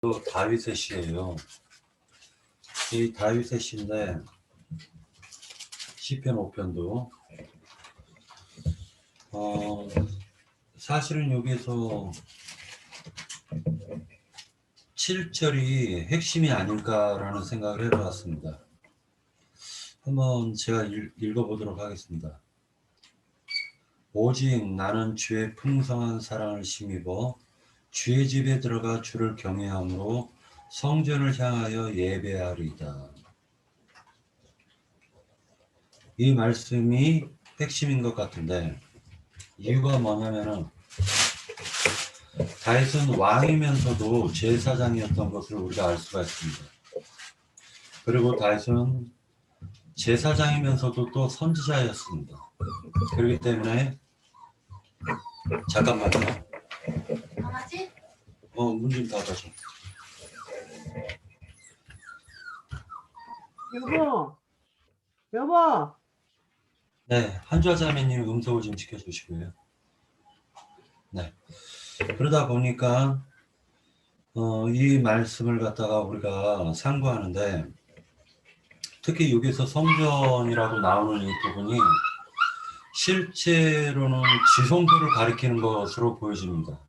또 다윗의 시예요. 이 다윗의 시인데 시편 5편도 사실은 여기에서 7절이 핵심이 아닐까라는 생각을 해보았습니다. 한번 제가 읽어보도록 하겠습니다. 오직 나는 주의 풍성한 사랑을 힘입어 주의 집에 들어가 주를 경외함으로 성전을 향하여 예배하리이다. 이 말씀이 핵심인 것 같은데 이유가 뭐냐면은 다윗은 왕이면서도 제사장이었던 것을 우리가 알 수가 있습니다. 그리고 다윗은 제사장이면서도 또 선지자였습니다. 그렇기 때문에 잠깐만요. 강아지? 문 좀 닫아줘. 여보. 네, 한주아자매님 음소거 좀 지켜주시고요. 네. 그러다 보니까 이 말씀을 갖다가 우리가 상고하는데 특히 여기서 성전이라고 나오는 이 부분이 실제로는 지성소를 가리키는 것으로 보여집니다.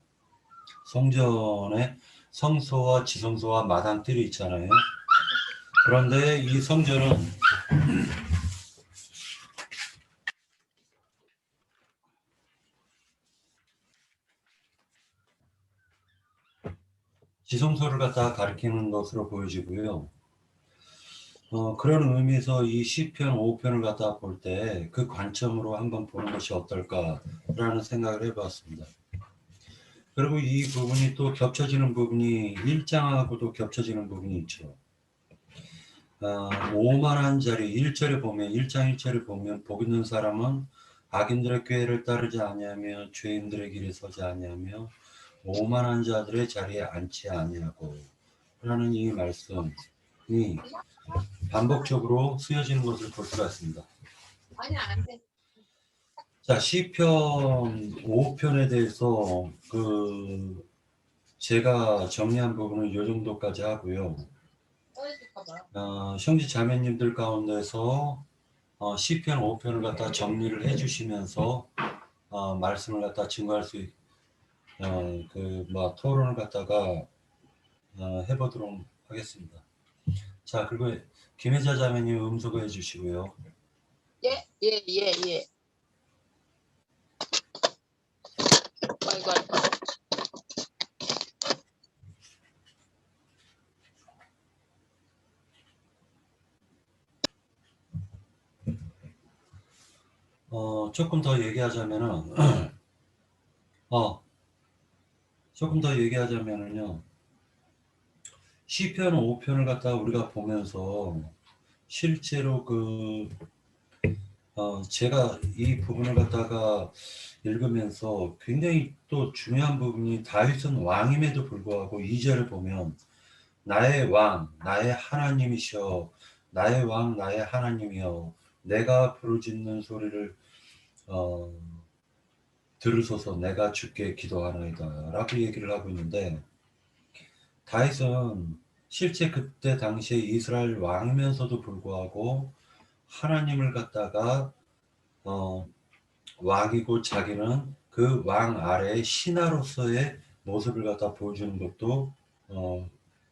성전에 성소와 지성소와 마당들이 있잖아요. 그런데 이 성전은 지성소를 갖다가 가리키는 것으로 보여지고요. 그런 의미에서 이 시편 5편을 갖다가 볼 때 그 관점으로 한번 보는 것이 어떨까라는 생각을 해봤습니다. 그리고 이 부분이 또 겹쳐지는 부분이 1장하고도 겹쳐지는 부분이 있죠. 오만한 자리 1절에 보면 1장 1절에 보면 복 있는 사람은 악인들의 꾀를 따르지 아니하며 죄인들의 길에 서지 아니하며 오만한 자들의 자리에 앉지 아니하고 라는 이 말씀이 반복적으로 쓰여지는 것을 볼 수가 있습니다. 아니, 안 돼. 자, 시편 5편에 대해서 제가 정리한 부분은 이 정도까지 하고요. 형제 자매님들 가운데서 시편 5편을 갖다 정리를 해주시면서 말씀을 갖다 증거할 수 토론을 갖다가 해보도록 하겠습니다. 자, 그리고 김혜자 자매님 음소거 해주시고요. 예. 조금 더 얘기하자면은 시편 5편을 갖다가 우리가 보면서 실제로 제가 이 부분을 갖다가 읽으면서 굉장히 또 중요한 부분이 다윗은 왕임에도 불구하고 2절을 보면 나의 왕, 나의 하나님이시여, 나의 왕, 나의 하나님이여, 내가 부르짖는 소리를 들으소서, 내가 주께 기도하나이다 라고 얘기를 하고 있는데 다윗은 실제 그때 당시에 이스라엘 왕이면서도 불구하고 하나님을 갖다가 왕이고 자기는 그 왕 아래의 신하로서의 모습을 갖다 보여주는 것도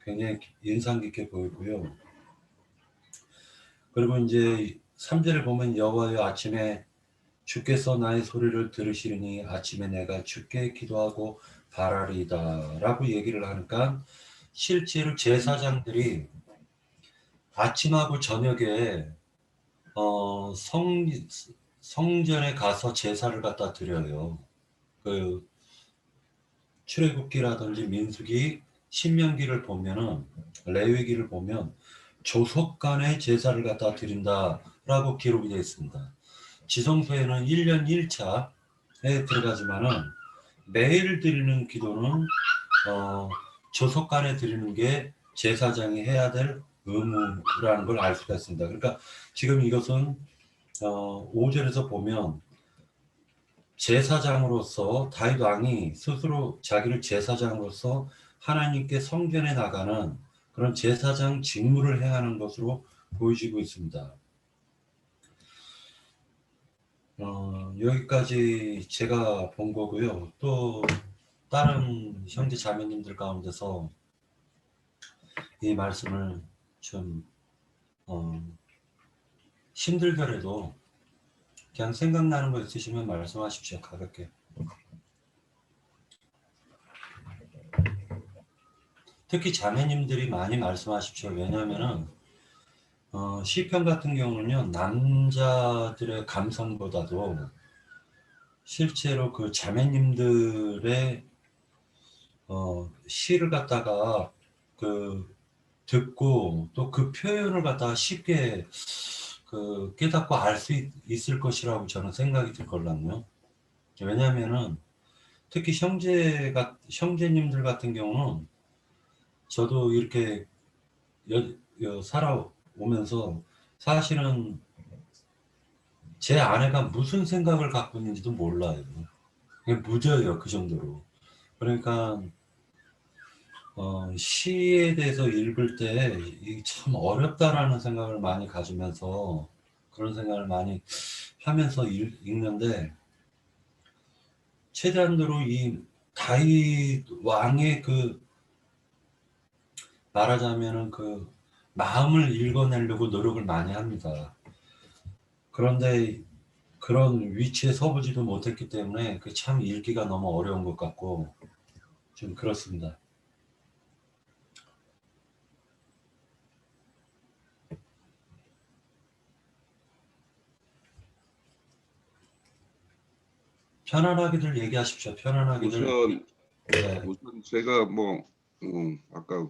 굉장히 인상 깊게 보이고요. 그리고 이제 3절을 보면 여호와여 아침에 주께서 나의 소리를 들으시리니 아침에 내가 주께 기도하고 바라리이다 라고 얘기를 하니까 실제로 제사장들이 아침하고 저녁에 성전에 가서 제사를 갖다 드려요. 그 출애굽기라든지 민수기, 신명기를 보면은 레위기를 보면 조속간에 제사를 갖다 드린다라고 기록이 되어 있습니다. 지성소에는 1년 1차에 들어가지만은 매일 드리는 기도는 조속간에 드리는 게 제사장이 해야 될 의무라는 걸 알 수가 있습니다. 그러니까 지금 이것은 5절에서 보면 제사장으로서 다윗 왕이 스스로 자기를 제사장으로서 하나님께 성전에 나가는 그런 제사장 직무를 행하는 것으로 보여지고 있습니다. 여기까지 제가 본 거고요. 또 다른 형제 자매님들 가운데서 이 말씀을 좀 힘들더라도 그냥 생각나는 거 있으시면 말씀하십시오. 가볍게. 특히 자매님들이 많이 말씀하십시오. 왜냐하면은 시편 같은 경우는요, 남자들의 감성보다도 실제로 그 자매님들의 시를 갖다가 그 듣고 또 그 표현을 갖다가 쉽게 그 깨닫고 알 수 있을 것이라고 저는 생각이 들걸랑요. 왜냐하면은 특히 형제님들 같은 경우는 저도 이렇게 살아오면서 사실은 제 아내가 무슨 생각을 갖고 있는지도 몰라요. 그냥 무져요, 그 정도로. 그러니까 시에 대해서 읽을 때 참 어렵다라는 생각을 많이 가지면서 그런 생각을 많이 하면서 읽는데 최대한도로 이 다윗 왕의 그 말하자면은 그 마음을 읽어내려고 노력을 많이 합니다. 그런데 그런 위치에 서보지도 못했기 때문에 그 참 읽기가 너무 어려운 것 같고 좀 그렇습니다. 편안하게들 얘기하십시오. 편안하게들. 네. 우선 제가 뭐 아까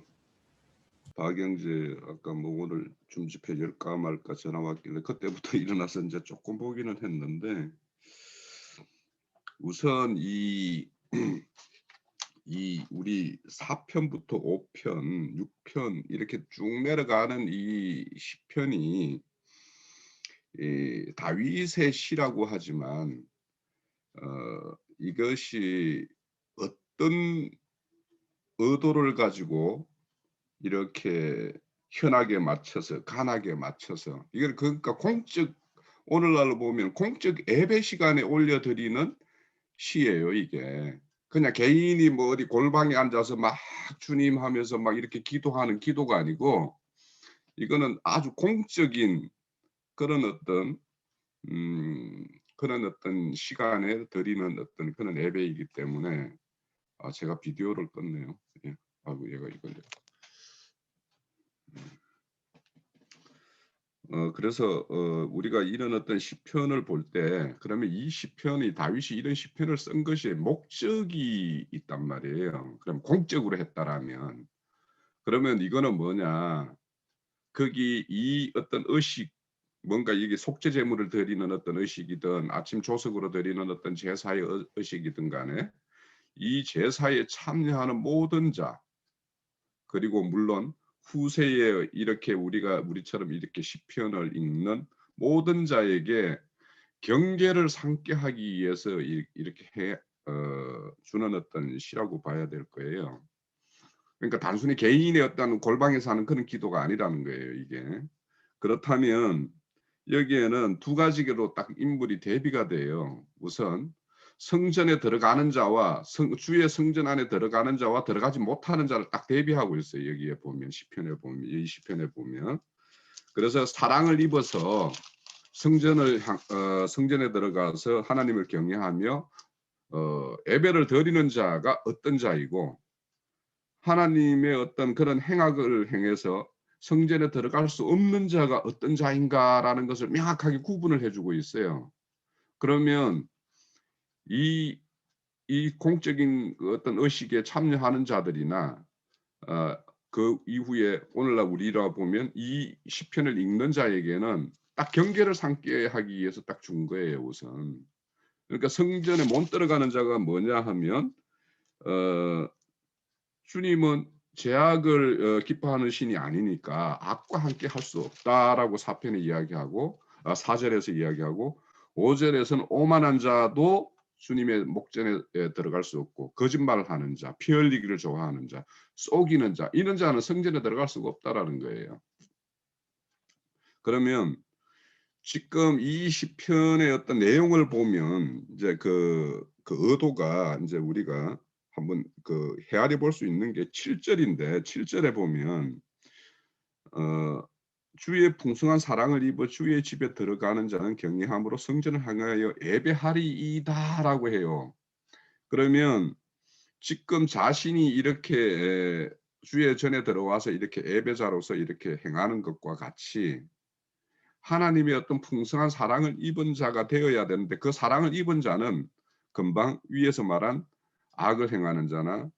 박영재 아까 뭐 오늘 줌집회 열까 말까 전화 왔길래 그때부터 일어나서 이제 조금 보기는 했는데 우선 이 우리 4편부터 5편, 6편 이렇게 쭉 내려가는 이 시편이 다윗의 시라고 하지만 이것이 어떤 의도를 가지고 이렇게 현악에 맞춰서 간악에 맞춰서 이걸 그러니까 공적 오늘날로 보면 공적 예배 시간에 올려드리는 시예요. 이게 그냥 개인이 뭐 어디 골방에 앉아서 막 주님 하면서 막 이렇게 기도하는 기도가 아니고 이거는 아주 공적인 그런 어떤 시간에 드리는 어떤 그런 예배이기 때문에 제가 비디오를 껐네요. 예. 아이고 얘가 이걸 그래서 우리가 이런 어떤 시편을 볼 때 그러면 이 시편이 다윗이 이런 시편을 쓴 것이 목적이 있단 말이에요. 그럼 공적으로 했다라면 그러면 이거는 뭐냐? 거기 이 어떤 의식 뭔가 이게 속죄 제물을 드리는 어떤 의식이든 아침 조석으로 드리는 어떤 제사의 의식이든 간에 이 제사에 참여하는 모든 자 그리고 물론 후세에 이렇게 우리처럼 이렇게 시편을 읽는 모든 자에게 경계를 삼게 하기 위해서 이렇게 주는 어떤 시라고 봐야 될 거예요. 그러니까 단순히 개인의 어떤 골방에 사는 그런 기도가 아니라는 거예요. 이게 그렇다면 여기에는 두 가지로 딱 인물이 대비가 돼요. 우선 성전에 들어가는 자와 주의 성전 안에 들어가는 자와 들어가지 못하는 자를 딱 대비하고 있어요. 여기에 보면 이 시편에 보면 그래서 사랑을 입어서 성전에 들어가서 하나님을 경외하며 예배를 드리는 자가 어떤 자이고 하나님의 어떤 그런 행악을 행해서 성전에 들어갈 수 없는 자가 어떤 자인가라는 것을 명확하게 구분을 해주고 있어요. 그러면 이 공적인 어떤 의식에 참여하는 자들이나 그 이후에 오늘날 우리라 보면 이 시편을 읽는 자에게는 딱 경계를 삼게 하기 위해서 딱 준 거예요. 우선 그러니까 성전에 못 들어가는 자가 뭐냐 하면 주님은 죄악을 기뻐하는 신이 아니니까 악과 함께 할 수 없다라고 4편에 이야기하고 4절에서 이야기하고 5절에서는 오만한 자도 주님의 목전에 들어갈 수 없고 거짓말을 하는 자, 피 흘리기를 좋아하는 자, 속이는 자, 이런 자는 성전에 들어갈 수가 없다라는 거예요. 그러면 지금 이 시편의 어떤 내용을 보면 이제 그 의도가 이제 우리가 한번 그 헤아려 볼 수 있는 게 7절인데 7절에 보면 주의 풍성한 사랑을 입어 주의 집에 들어가는 자는 경외함으로 성전을 향하여 예배하리이다라고 해요. 그러면 지금 자신이 이렇게 주의 전에 들어와서 이렇게 예배자로서 이렇게 행하는 것과 같이 하나님의 어떤 풍성한 사랑을 입은 자가 되어야 되는데 그 사랑을 입은 자는 금방 위에서 말한 악을 행하는 자나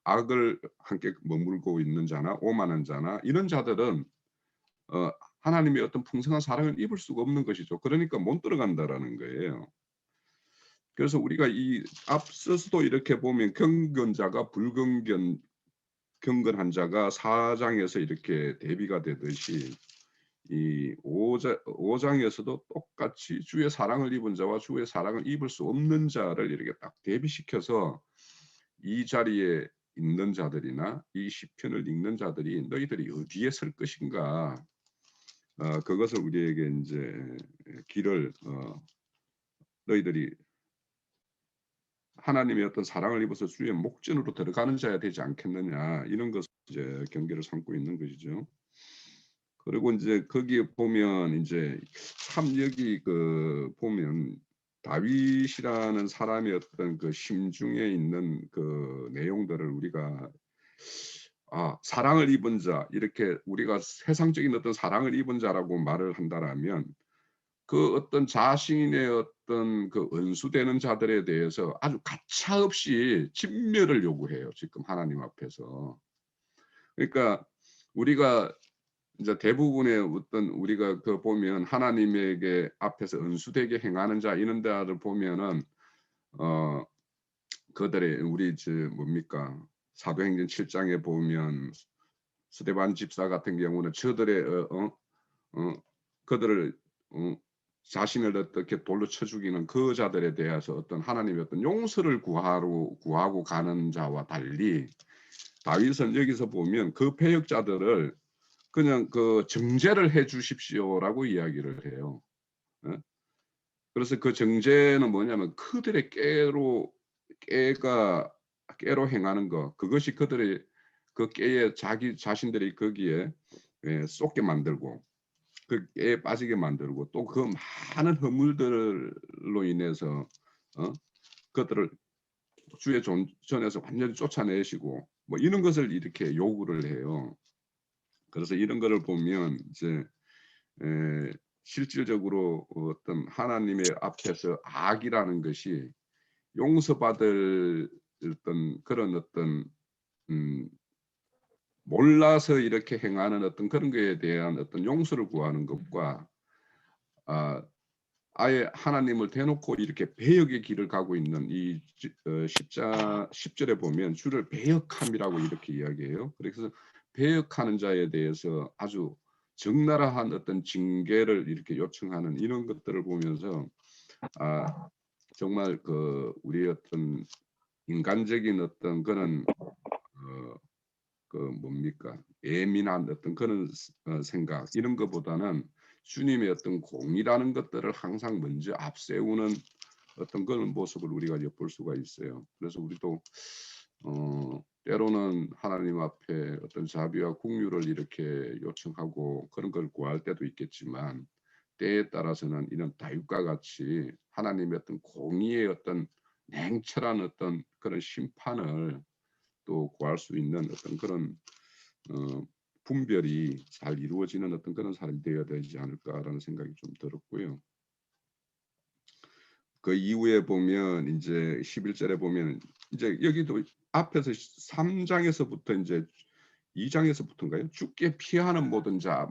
악을 함께 머물고 있는 자나 오만한 자나 이런 자들은 하나님의 어떤 풍성한 사랑을 입을 수가 없는 것이죠. 그러니까 못 들어간다라는 거예요. 그래서 우리가 이 앞서서도 이렇게 보면 경건자가 경건한 자가 4장에서 이렇게 대비가 되듯이 이 5장에서도 똑같이 주의 사랑을 입은 자와 주의 사랑을 입을 수 없는 자를 이렇게 딱 대비시켜서 이 자리에 있는 자들이나 이 시편을 읽는 자들이 너희들이 어디에 설 것인가 그것을 우리에게 이제 길을 너희들이 하나님의 어떤 사랑을 입어서 주의 목전으로 들어가는 자야 되지 않겠느냐 이런 것을 이제 경계를 삼고 있는 것이죠. 그리고 이제 거기에 보면 이제 참 여기 그 보면 다윗이라는 사람의 어떤 그 심중에 있는 그 내용들을 우리가 사랑을 입은 자 이렇게 우리가 세상적인 어떤 사랑을 입은 자라고 말을 한다라면 그 어떤 자신의 어떤 그 은수되는 자들에 대해서 아주 가차없이 진멸을 요구해요. 지금 하나님 앞에서. 그러니까 우리가 이제 대부분의 어떤 우리가 그 보면 하나님에게 앞에서 은수되게 행하는 자 이런 자를 보면은 그들의 우리 뭡니까 사도행전 7장에 보면 스데반 집사 같은 경우는 저들의 그들을 자신을 어떻게 돌로 쳐 죽이는 그 자들에 대해서 어떤 하나님의 어떤 용서를 구하고 가는 자와 달리 다윗은 여기서 보면 그 패역자들을 그냥 그 정죄를 해 주십시오라고 이야기를 해요. 그래서 그 정죄는 뭐냐면 그들의 깨로 행하는 것 그것이 그들의 그 깨에 자기 자신들이 거기에 쏟게 만들고 그 깨에 빠지게 만들고 또 그 많은 허물들로 인해서 그들을 주의 전에서 완전히 쫓아내시고 뭐 이런 것을 이렇게 요구를 해요. 그래서 이런 거를 보면 이제 실질적으로 어떤 하나님의 앞에서 악이라는 것이 용서받을 어떤 그런 어떤 몰라서 이렇게 행하는 어떤 그런 거에 대한 어떤 용서를 구하는 것과 아예 하나님을 대놓고 이렇게 배역의 길을 가고 있는 이 10절에 보면 주를 배역함이라고 이렇게 이야기해요. 그래서 배역하는 자에 대해서 아주 적나라한 어떤 징계를 이렇게 요청하는 이런 것들을 보면서 정말 그 우리의 어떤 인간적인 어떤 그런 그 뭡니까 예민한 어떤 그런 생각 이런 것보다는 주님의 어떤 공의라는 것들을 항상 먼저 앞세우는 어떤 그런 모습을 우리가 엿볼 수가 있어요. 그래서 우리도 때로는 하나님 앞에 어떤 자비와 긍휼을 이렇게 요청하고 그런 걸 구할 때도 있겠지만 때에 따라서는 이런 다윗과 같이 하나님의 어떤 공의의 어떤 냉철한 어떤 그런 심판을 또 구할 수 있는 어떤 그런 분별이 잘 이루어지는 어떤 그런 사람이 되어야 되지 않을까라는 생각이 좀 들었고요. 그 이후에 보면 이제 11절에 보면 이제 여기도 앞에서 3장에서부터 이제 2장에서부터인가요? 주께 피하는 모든 자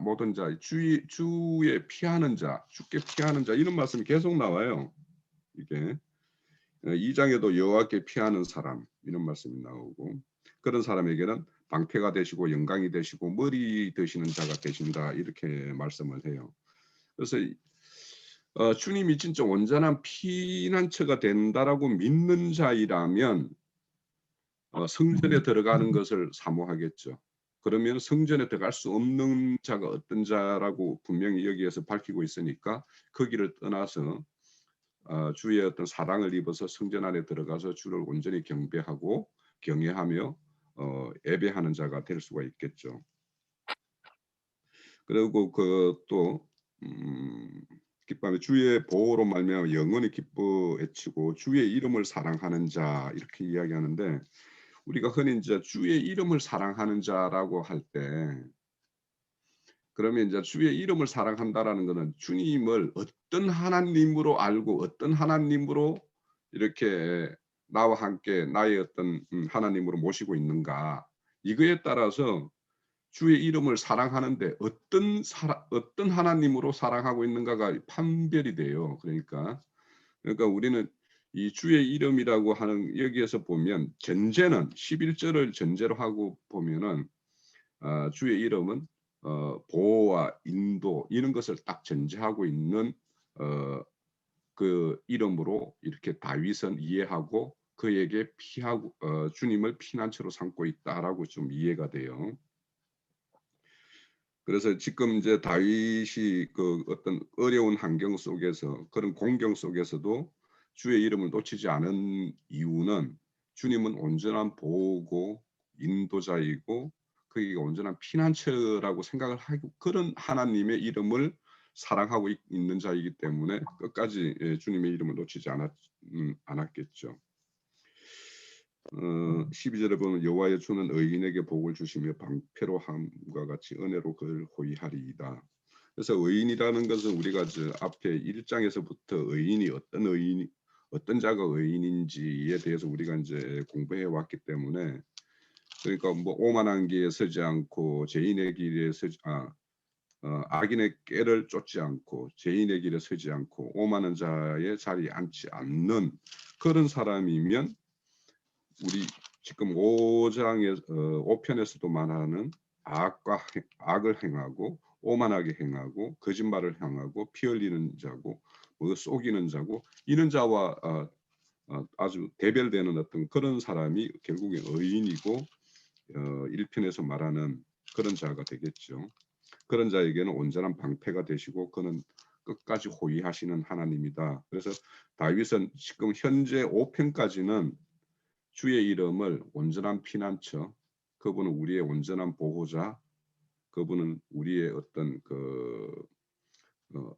주의 피하는 자, 주께 피하는 자 이런 말씀이 계속 나와요. 이게 2장에도 여호와께 피하는 사람 이런 말씀이 나오고 그런 사람에게는 방패가 되시고 영광이 되시고 머리 되시는 자가 되신다 이렇게 말씀을 해요. 그래서 주님이 진짜 온전한 피난처가 된다라고 믿는 자이라면 성전에 들어가는 것을 사모하겠죠. 그러면 성전에 들어갈 수 없는 자가 어떤 자라고 분명히 여기에서 밝히고 있으니까 거기를 떠나서 주의 어떤 사랑을 입어서 성전 안에 들어가서 주를 온전히 경배하고 경외하며 예배하는 자가 될 수가 있겠죠. 그리고 또 기뻐하며 주의 보호로 말미암아 영원히 기뻐 외치고 주의 이름을 사랑하는 자 이렇게 이야기하는데, 우리가 흔히 이제 주의 이름을 사랑하는 자라고 할 때, 그러면 이제 주의 이름을 사랑한다라는 것은 주님을 어떤 하나님으로 알고 어떤 하나님으로 이렇게 나와 함께 나의 어떤 하나님으로 모시고 있는가, 이거에 따라서 주의 이름을 사랑하는데 어떤 하나님으로 사랑하고 있는가가 판별이 돼요. 그러니까 우리는 이 주의 이름이라고 하는 여기에서 보면 전제는 11절을 전제로 하고 보면은 주의 이름은 보호와 인도 이런 것을 딱 전제하고 있는 그 이름으로 이렇게 다윗은 이해하고 그에게 피하고 주님을 피난처로 삼고 있다라고 좀 이해가 돼요. 그래서 지금 이제 다윗이 그 어떤 어려운 환경 속에서 그런 공경 속에서도 주의 이름을 놓치지 않은 이유는 주님은 온전한 보호고 인도자이고 그게 온전한 피난처라고 생각을 하고 그런 하나님의 이름을 사랑하고 있는 자이기 때문에 끝까지 주님의 이름을 놓치지 않았겠죠. 12절에 보면 여호와의 주는 의인에게 복을 주시며 방패로 함과 같이 은혜로 그를 호위하리이다. 그래서 의인이라는 것은 우리가 저 앞에 1장에서부터 의인이 어떤 자가 의인인지에 대해서 우리가 이제 공부해 왔기 때문에, 그러니까 뭐 오만한 길에 서지 않고 죄인의 길에 악인의 꾀를 쫓지 않고 죄인의 길에 서지 않고 오만한 자의 자리에 앉지 않는 그런 사람이면, 우리 지금 5장에 5편에서도 말하는 악을 행하고 오만하게 행하고 거짓말을 행하고 피 흘리는 자고 속이는 자고 이런 자와 아주 대별되는 어떤 그런 사람이 결국에 의인이고 1편에서 말하는 그런 자가 되겠죠. 그런 자에게는 온전한 방패가 되시고 그는 끝까지 호위하시는 하나님이다. 그래서 다윗은 지금 현재 5편까지는 주의 이름을 온전한 피난처, 그분은 우리의 온전한 보호자, 그분은 우리의 어떤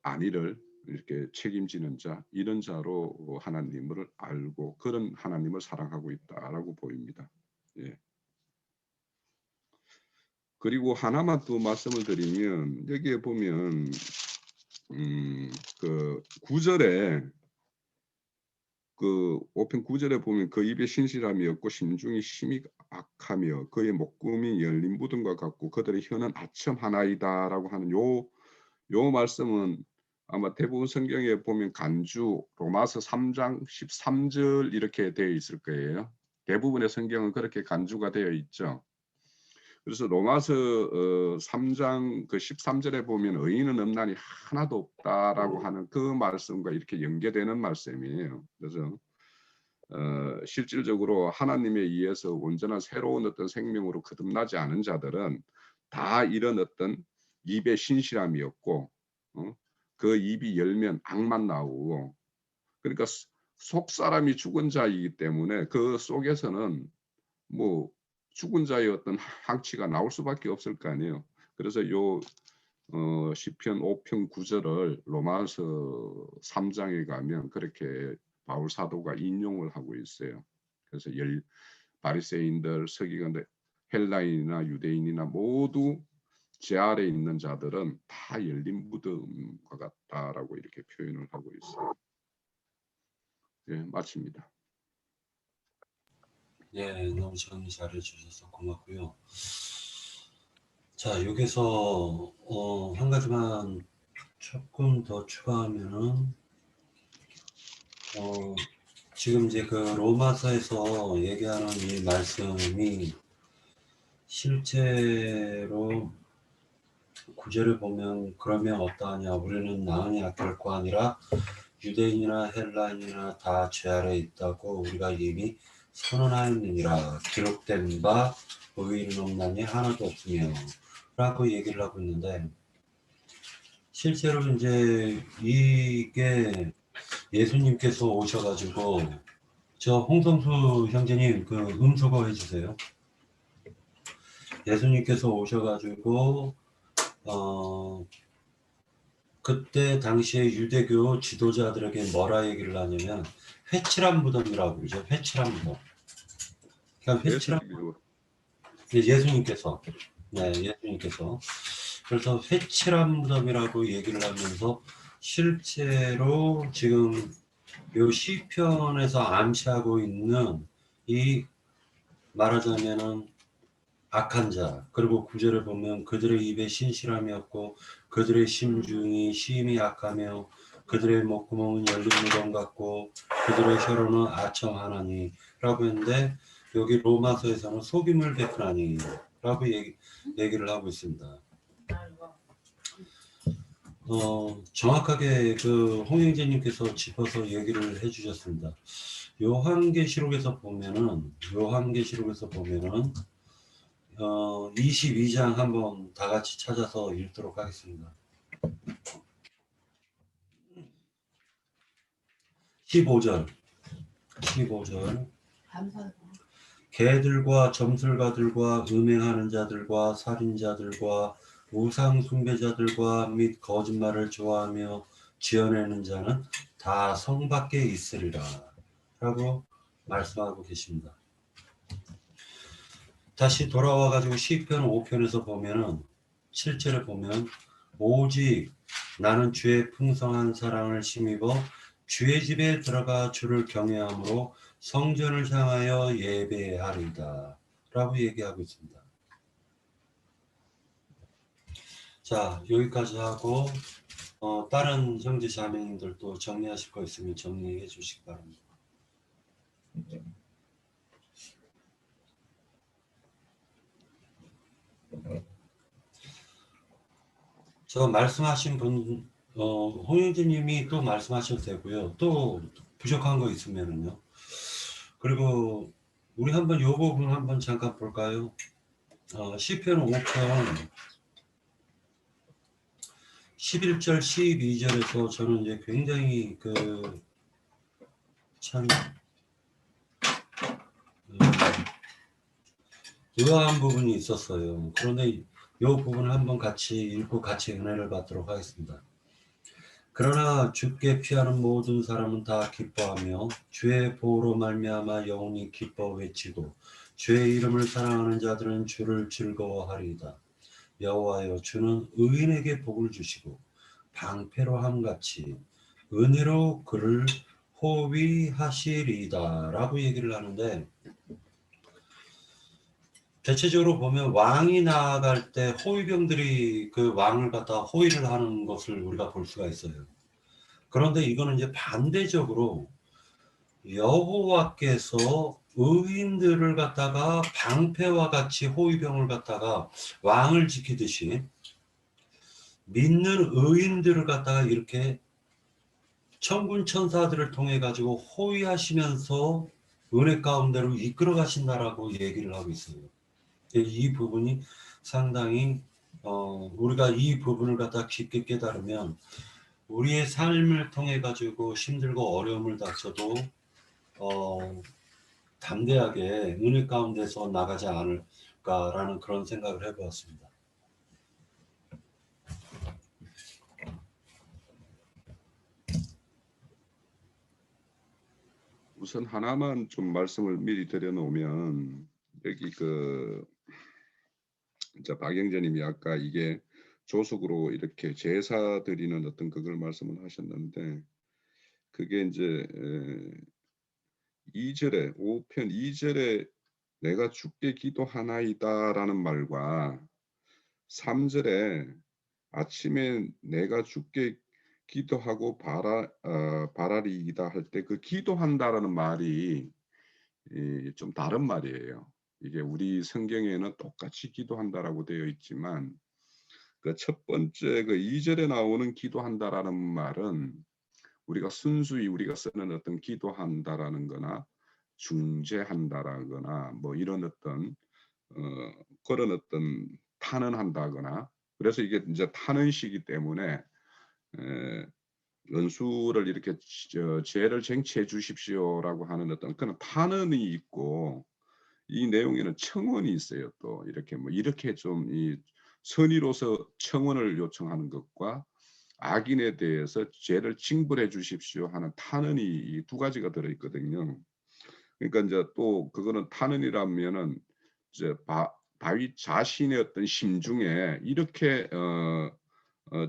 안위를 이렇게 책임지는 자, 이런 자로 하나님을 알고 그런 하나님을 사랑하고 있다라고 보입니다. 예. 그리고 하나만 더 말씀을 드리면, 여기에 보면 그 9절에 그 5편 9절에 보면 그 입에 신실함이 없고 심중이 심히 악하며 그의 목구멍이 열린 무덤과 같고 그들의 혀는 아첨 하나이다라고 하는 요 말씀은 아마 대부분 성경에 보면 간주 로마서 3장 13절 이렇게 되어 있을 거예요. 대부분의 성경은 그렇게 간주가 되어 있죠. 그래서 로마서 3장 그 13절에 보면 의인은 없나니 하나도 없다라고 하는 그 말씀과 이렇게 연계되는 말씀이에요. 그래서 실질적으로 하나님에 의해서 온전한 새로운 어떤 생명으로 거듭나지 않은 자들은 다 이런 어떤 입에 신실함이 없고 그 입이 열면 악만 나오고, 그러니까 속 사람이 죽은 자이기 때문에 그 속에서는 뭐 죽은 자의 어떤 항치가 나올 수밖에 없을 거 아니에요. 그래서 요 시편 5편 9절을 로마서 3장에 가면 그렇게 바울 사도가 인용을 하고 있어요. 그래서 바리새인들, 서기관들, 헬라인이나 유대인이나 모두 제 아래 있는 자들은 다 열린 무덤과 같다라고 이렇게 표현을 하고 있어요. 예, 마칩니다. 예, 너무 정리 잘해 주셔서 고맙고요. 자, 여기서 한 가지만 조금 더 추가하면은 지금 이제 그 로마서에서 얘기하는 이 말씀이 실제로 구절을 보면 그러면 어떠하냐 우리는 나으냐 결코 아니라 유대인이나 헬라인이나 다 죄 아래 있다고 우리가 이미 선언하였느니라 기록된 바 의인은 없나니 하나도 없으며 라고 얘기를 하고 있는데 실제로 이제 이게 예수님께서 오셔가지고 저 홍성수 형제님 그 음소거 해주세요. 예수님께서 오셔가지고 그때 당시에 유대교 지도자들에게 뭐라 얘기를 하냐면 회칠한 무덤이라고 그러죠. 회칠한 무덤. 그러니까 회칠한 예수님께서 네 예수님께서 그래서 회칠한 무덤이라고 얘기를 하면서 실제로 지금 요 시편에서 암시하고 있는 이 말하자면은 악한 자 그리고 구절을 보면 그들의 입에 신실함이 없고 그들의 심중이 심히 악하며 그들의 목구멍은 열린 무덤 같고 그들의 혀로는 아첨하나니 라고 했는데 여기 로마서에서는 속임을 베푸나니 라고 얘기를 하고 있습니다. 정확하게 그 홍영재님께서 짚어서 얘기를 해주셨습니다. 요한계시록에서 보면은 22장 한번 다 같이 찾아서 읽도록 하겠습니다. 15절 개들과 점술가들과 음행하는 자들과 살인자들과 우상 숭배자들과 및 거짓말을 좋아하며 지어내는 자는 다 성 밖에 있으리라 라고 말씀하고 계십니다. 다시 돌아와 가지고 시편 5편에서 보면은 7절에 보면 오직 나는 주의 풍성한 사랑을 힘입어 주의 집에 들어가 주를 경외함으로 성전을 향하여 예배하리다 라고 얘기하고 있습니다. 자 여기까지 하고 다른 형제 자매님들도 정리하실 거 있으면 정리해 주시기 바랍니다. 저 말씀하신 분 홍영진님이 또 말씀하셔도 되고요. 또 부족한 거 있으면은요. 그리고 우리 한번 요 부분 한번 잠깐 볼까요? 시편 5편 11절 12절에서 저는 이제 굉장히 참 의아한 부분이 있었어요. 그런데 이 부분을 한번 같이 읽고 같이 은혜를 받도록 하겠습니다. 그러나 주께 피하는 모든 사람은 다 기뻐하며 주의 보호로 말미암아 영혼이 기뻐 외치고 주의 이름을 사랑하는 자들은 주를 즐거워하리이다. 여호와여 주는 의인에게 복을 주시고 방패로 함같이 은혜로 그를 호위하시리이다 라고 얘기를 하는데 대체적으로 보면 왕이 나아갈 때 호위병들이 그 왕을 갖다 호위를 하는 것을 우리가 볼 수가 있어요. 그런데 이거는 이제 반대적으로 여호와께서 의인들을 갖다가 방패와 같이 호위병을 갖다가 왕을 지키듯이 믿는 의인들을 갖다가 이렇게 천군 천사들을 통해 가지고 호위하시면서 은혜 가운데로 이끌어 가신다라고 얘기를 하고 있어요. 이 부분이 상당히 우리가 이 부분을 갖다 깊게 깨달으면 우리의 삶을 통해 가지고 힘들고 어려움을 닥쳐도 담대하게 은혜 가운데서 나가지 않을까라는 그런 생각을 해보았습니다. 우선 하나만 좀 말씀을 미리 드려놓으면 여기 이제 박영재님이 아까 이게 조속으로 이렇게 제사 드리는 어떤 그걸 말씀을 하셨는데 그게 이제 2절에 5편 2절에 내가 주께 기도하나이다라는 말과 3절에 아침에 내가 주께 기도하고 바라리이다 할 때 그 기도한다라는 말이 좀 다른 말이에요. 이게 우리 성경에는 똑같이 기도한다라고 되어 있지만 그 첫 번째 그 2절에 나오는 기도한다라는 말은 우리가 순수히 우리가 쓰는 어떤 기도한다라는 거나 중재한다라거나 뭐 이런 어떤 그런 어떤 탄원한다거나 그래서 이게 이제 탄원시기 때문에 에, 연수를 이렇게 죄를 쟁취해 주십시오라고 하는 어떤 그런 탄원이 있고 이 내용에는 청원이 있어요. 또 이렇게 뭐 이렇게 좀 이 선의로서 청원을 요청하는 것과 악인에 대해서 죄를 징벌해 주십시오 하는 탄원이 이 두 가지가 들어 있거든요. 그러니까 이제 또 그거는 탄원이라면은 이제 다윗 자신의 어떤 심중에 이렇게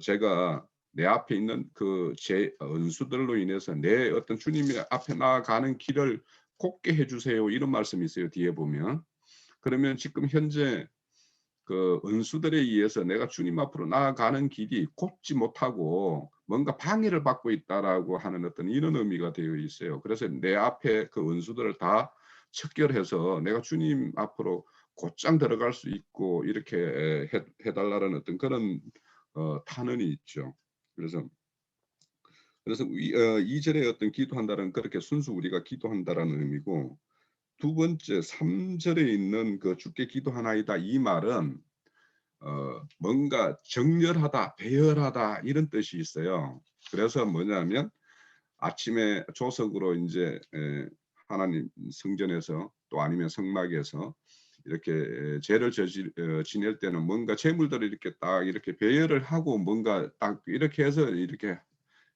제가 내 앞에 있는 그 제 은수들로 인해서 내 어떤 주님이 앞에 나아가는 길을 곱게 해 주세요. 이런 말씀이 있어요. 뒤에 보면. 그러면 지금 현재 그 은수들에 의해서 내가 주님 앞으로 나아가는 길이 곱지 못하고 뭔가 방해를 받고 있다라고 하는 어떤 이런 의미가 되어 있어요. 그래서 내 앞에 그 은수들을 다 척결해서 내가 주님 앞으로 곧장 들어갈 수 있고 이렇게 해달라는 어떤 그런 탄원이 있죠. 그래서 2절에 어떤 기도한다는 그렇게 순수 우리가 기도한다라는 의미고 두 번째 3절에 있는 그 주께 기도하나이다 이 말은 뭔가 정렬하다, 배열하다 이런 뜻이 있어요. 그래서 뭐냐면 아침에 조석으로 이제 하나님 성전에서 또 아니면 성막에서 이렇게 죄를 지낼 때는 뭔가 재물들을 이렇게 딱 이렇게 배열을 하고 뭔가 딱 이렇게 해서 이렇게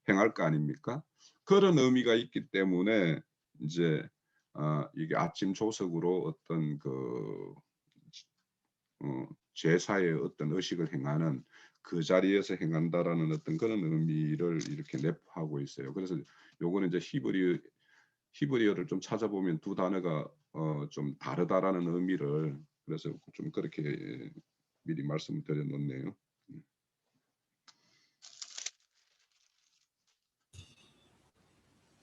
행할 거 아닙니까? 그런 의미가 있기 때문에 이제 이게 아침 조석으로 어떤 그 제사의 어떤 의식을 행하는 그 자리에서 행한다라는 어떤 그런 의미를 이렇게 내포하고 있어요. 그래서 요거는 이제 히브리어를 좀 찾아보면 두 단어가 좀 다르다라는 의미를 그래서 좀 그렇게 미리 말씀을 드려 놓네요.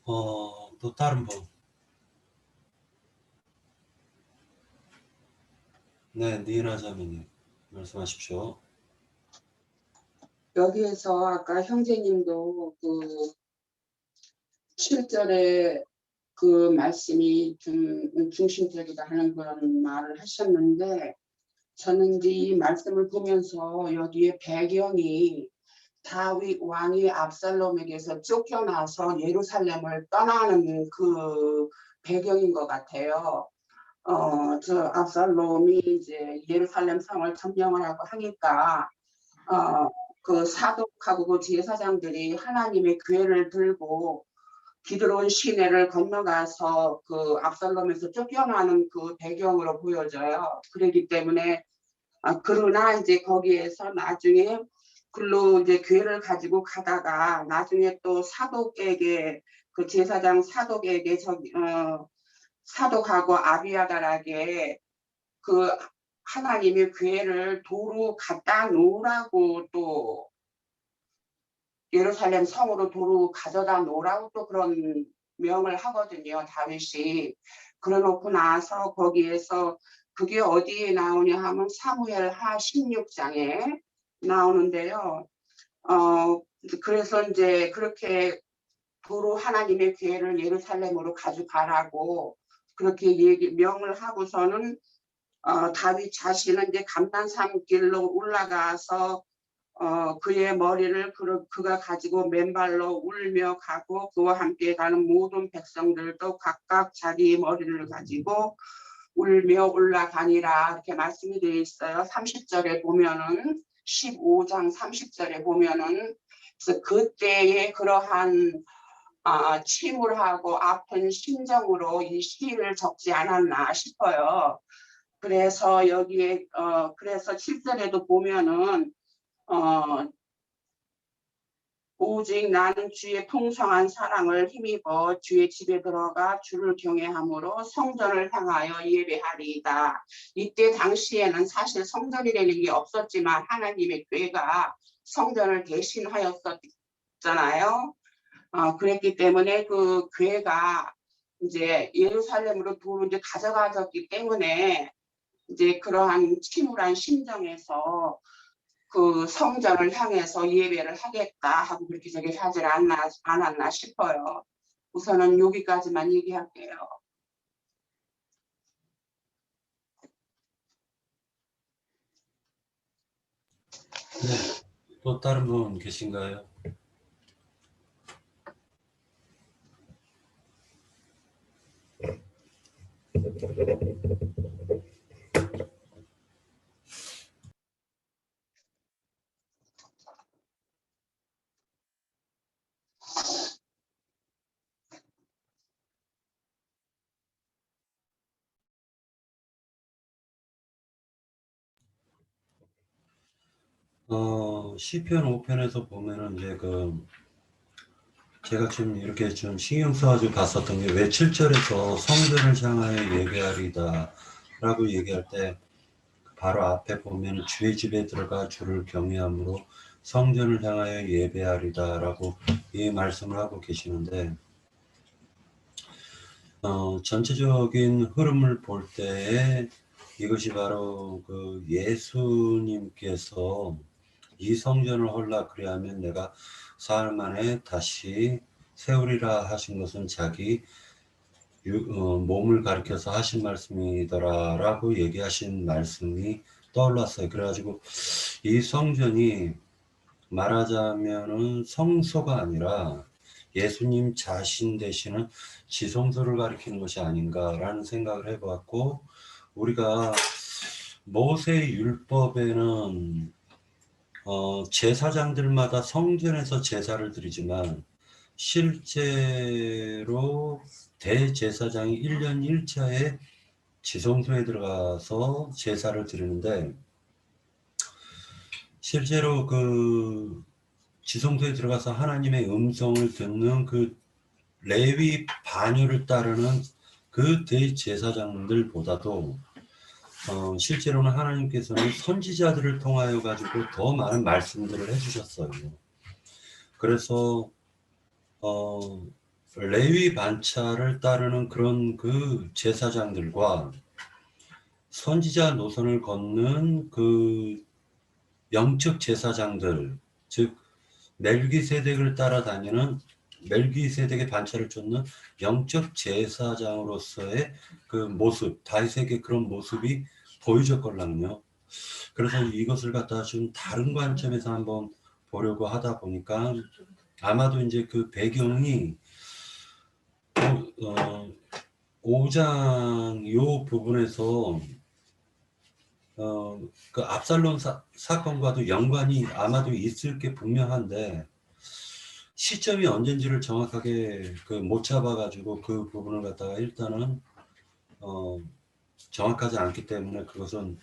또 다른 분. 네, 니은하 자매님 말씀하십시오. 여기에서 아까 형제님도 그 7절에 그 말씀이 좀 중심적이다 하는 그런 말을 하셨는데 저는 이제 이 말씀을 보면서 여기에 배경이 다윗 왕이 압살롬에게서 쫓겨나서 예루살렘을 떠나는 그 배경인 것 같아요. 저 압살롬이 이제 예루살렘 성을 점령을 하고 하니까 그 사독하고 그 제사장들이 하나님의 궤를 들고 기드론 시내를 건너가서 그 압살롬에서 쫓겨나는 그 배경으로 보여져요. 그렇기 때문에 그러나 이제 거기에서 나중에 글로 이제 궤를 가지고 가다가 나중에 또 사독에게 그 제사장 사독에게 사독하고 아비아달에게 그 하나님의 궤를 도로 갖다 놓으라고 또 예루살렘 성으로 도로 가져다 놓으라고 또 그런 명을 하거든요. 다윗이. 그래놓고 나서 거기에서 그게 어디에 나오냐 하면 사무엘하 16장에 나오는데요. 그래서 이제 그렇게 도로 하나님의 궤를 예루살렘으로 가져가라고 그렇게 명을 하고서는 다윗 자신은 이제 감난산 길로 올라가서 그의 머리를 그가 가지고 맨발로 울며 가고 그와 함께 가는 모든 백성들도 각각 자기 머리를 가지고 울며 올라가니라 이렇게 말씀이 되어 있어요. 30절에 보면은 15장 30절에 보면은 그래서 그때의 그러한 침울하고 아픈 심정으로 이 시를 적지 않았나 싶어요. 그래서 여기에 그래서 7절에도 보면은 오직 나는 주의 풍성한 사랑을 힘입어 주의 집에 들어가 주를 경외함으로 성전을 향하여 예배하리이다. 이때 당시에는 사실 성전이라는 게 없었지만 하나님의 궤가 성전을 대신하였었잖아요. 그랬기 때문에 그 궤가 이제 예루살렘으로 도로 이제 가져가졌기 때문에 이제 그러한 침울한 심정에서 그 성전을 향해서 예배를 하겠다 하고 그렇게 저기 하지 않았나 싶어요. 우선은 여기까지만 얘기할게요. 네. 또 다른 분 계신가요? 시편 5편에서 보면은 이제 제가 좀 이렇게 좀 신경 써가지고 봤었던 게 왜 7절에서 성전을 향하여 예배하리다 라고 얘기할 때 바로 앞에 보면 주의 집에 들어가 주를 경외함으로 성전을 향하여 예배하리다 라고 이 말씀을 하고 계시는데, 전체적인 흐름을 볼 때에 이것이 바로 그 예수님께서 이 성전을 헐라 그리하면 내가 사흘 만에 다시 세우리라 하신 것은 자기 몸을 가리켜서 하신 말씀이더라 라고 얘기하신 말씀이 떠올랐어요. 그래가지고 이 성전이 말하자면은 성소가 아니라 예수님 자신 되시는 지성소를 가리키는 것이 아닌가라는 생각을 해보았고, 우리가 모세 율법에는 제사장들마다 성전에서 제사를 드리지만 실제로 대제사장이 1년 1차에 지성소에 들어가서 제사를 드리는데, 실제로 그 지성소에 들어가서 하나님의 음성을 듣는 그 레위 반열을 따르는 그 대제사장들보다도 실제로는 하나님께서는 선지자들을 통하여 가지고 더 많은 말씀들을 해주셨어요. 그래서 레위 반차를 따르는 그런 그 제사장들과 선지자 노선을 걷는 그 영적 제사장들, 즉 멜기세덱을 따라다니는 멜기세덱의 반차를 쫓는 영적 제사장으로서의 그 모습, 다윗에게 그런 모습이 보여졌걸랑요. 그래서 이것을 갖다가 좀 다른 관점에서 한번 보려고 하다 보니까 아마도 이제 그 배경이 5장 요 부분에서 그 압살롬 사건과도 연관이 아마도 있을 게 분명한데, 시점이 언젠지를 정확하게 못 잡아가지고 그 부분을 갖다가 일단은 정확하지 않기 때문에 그것은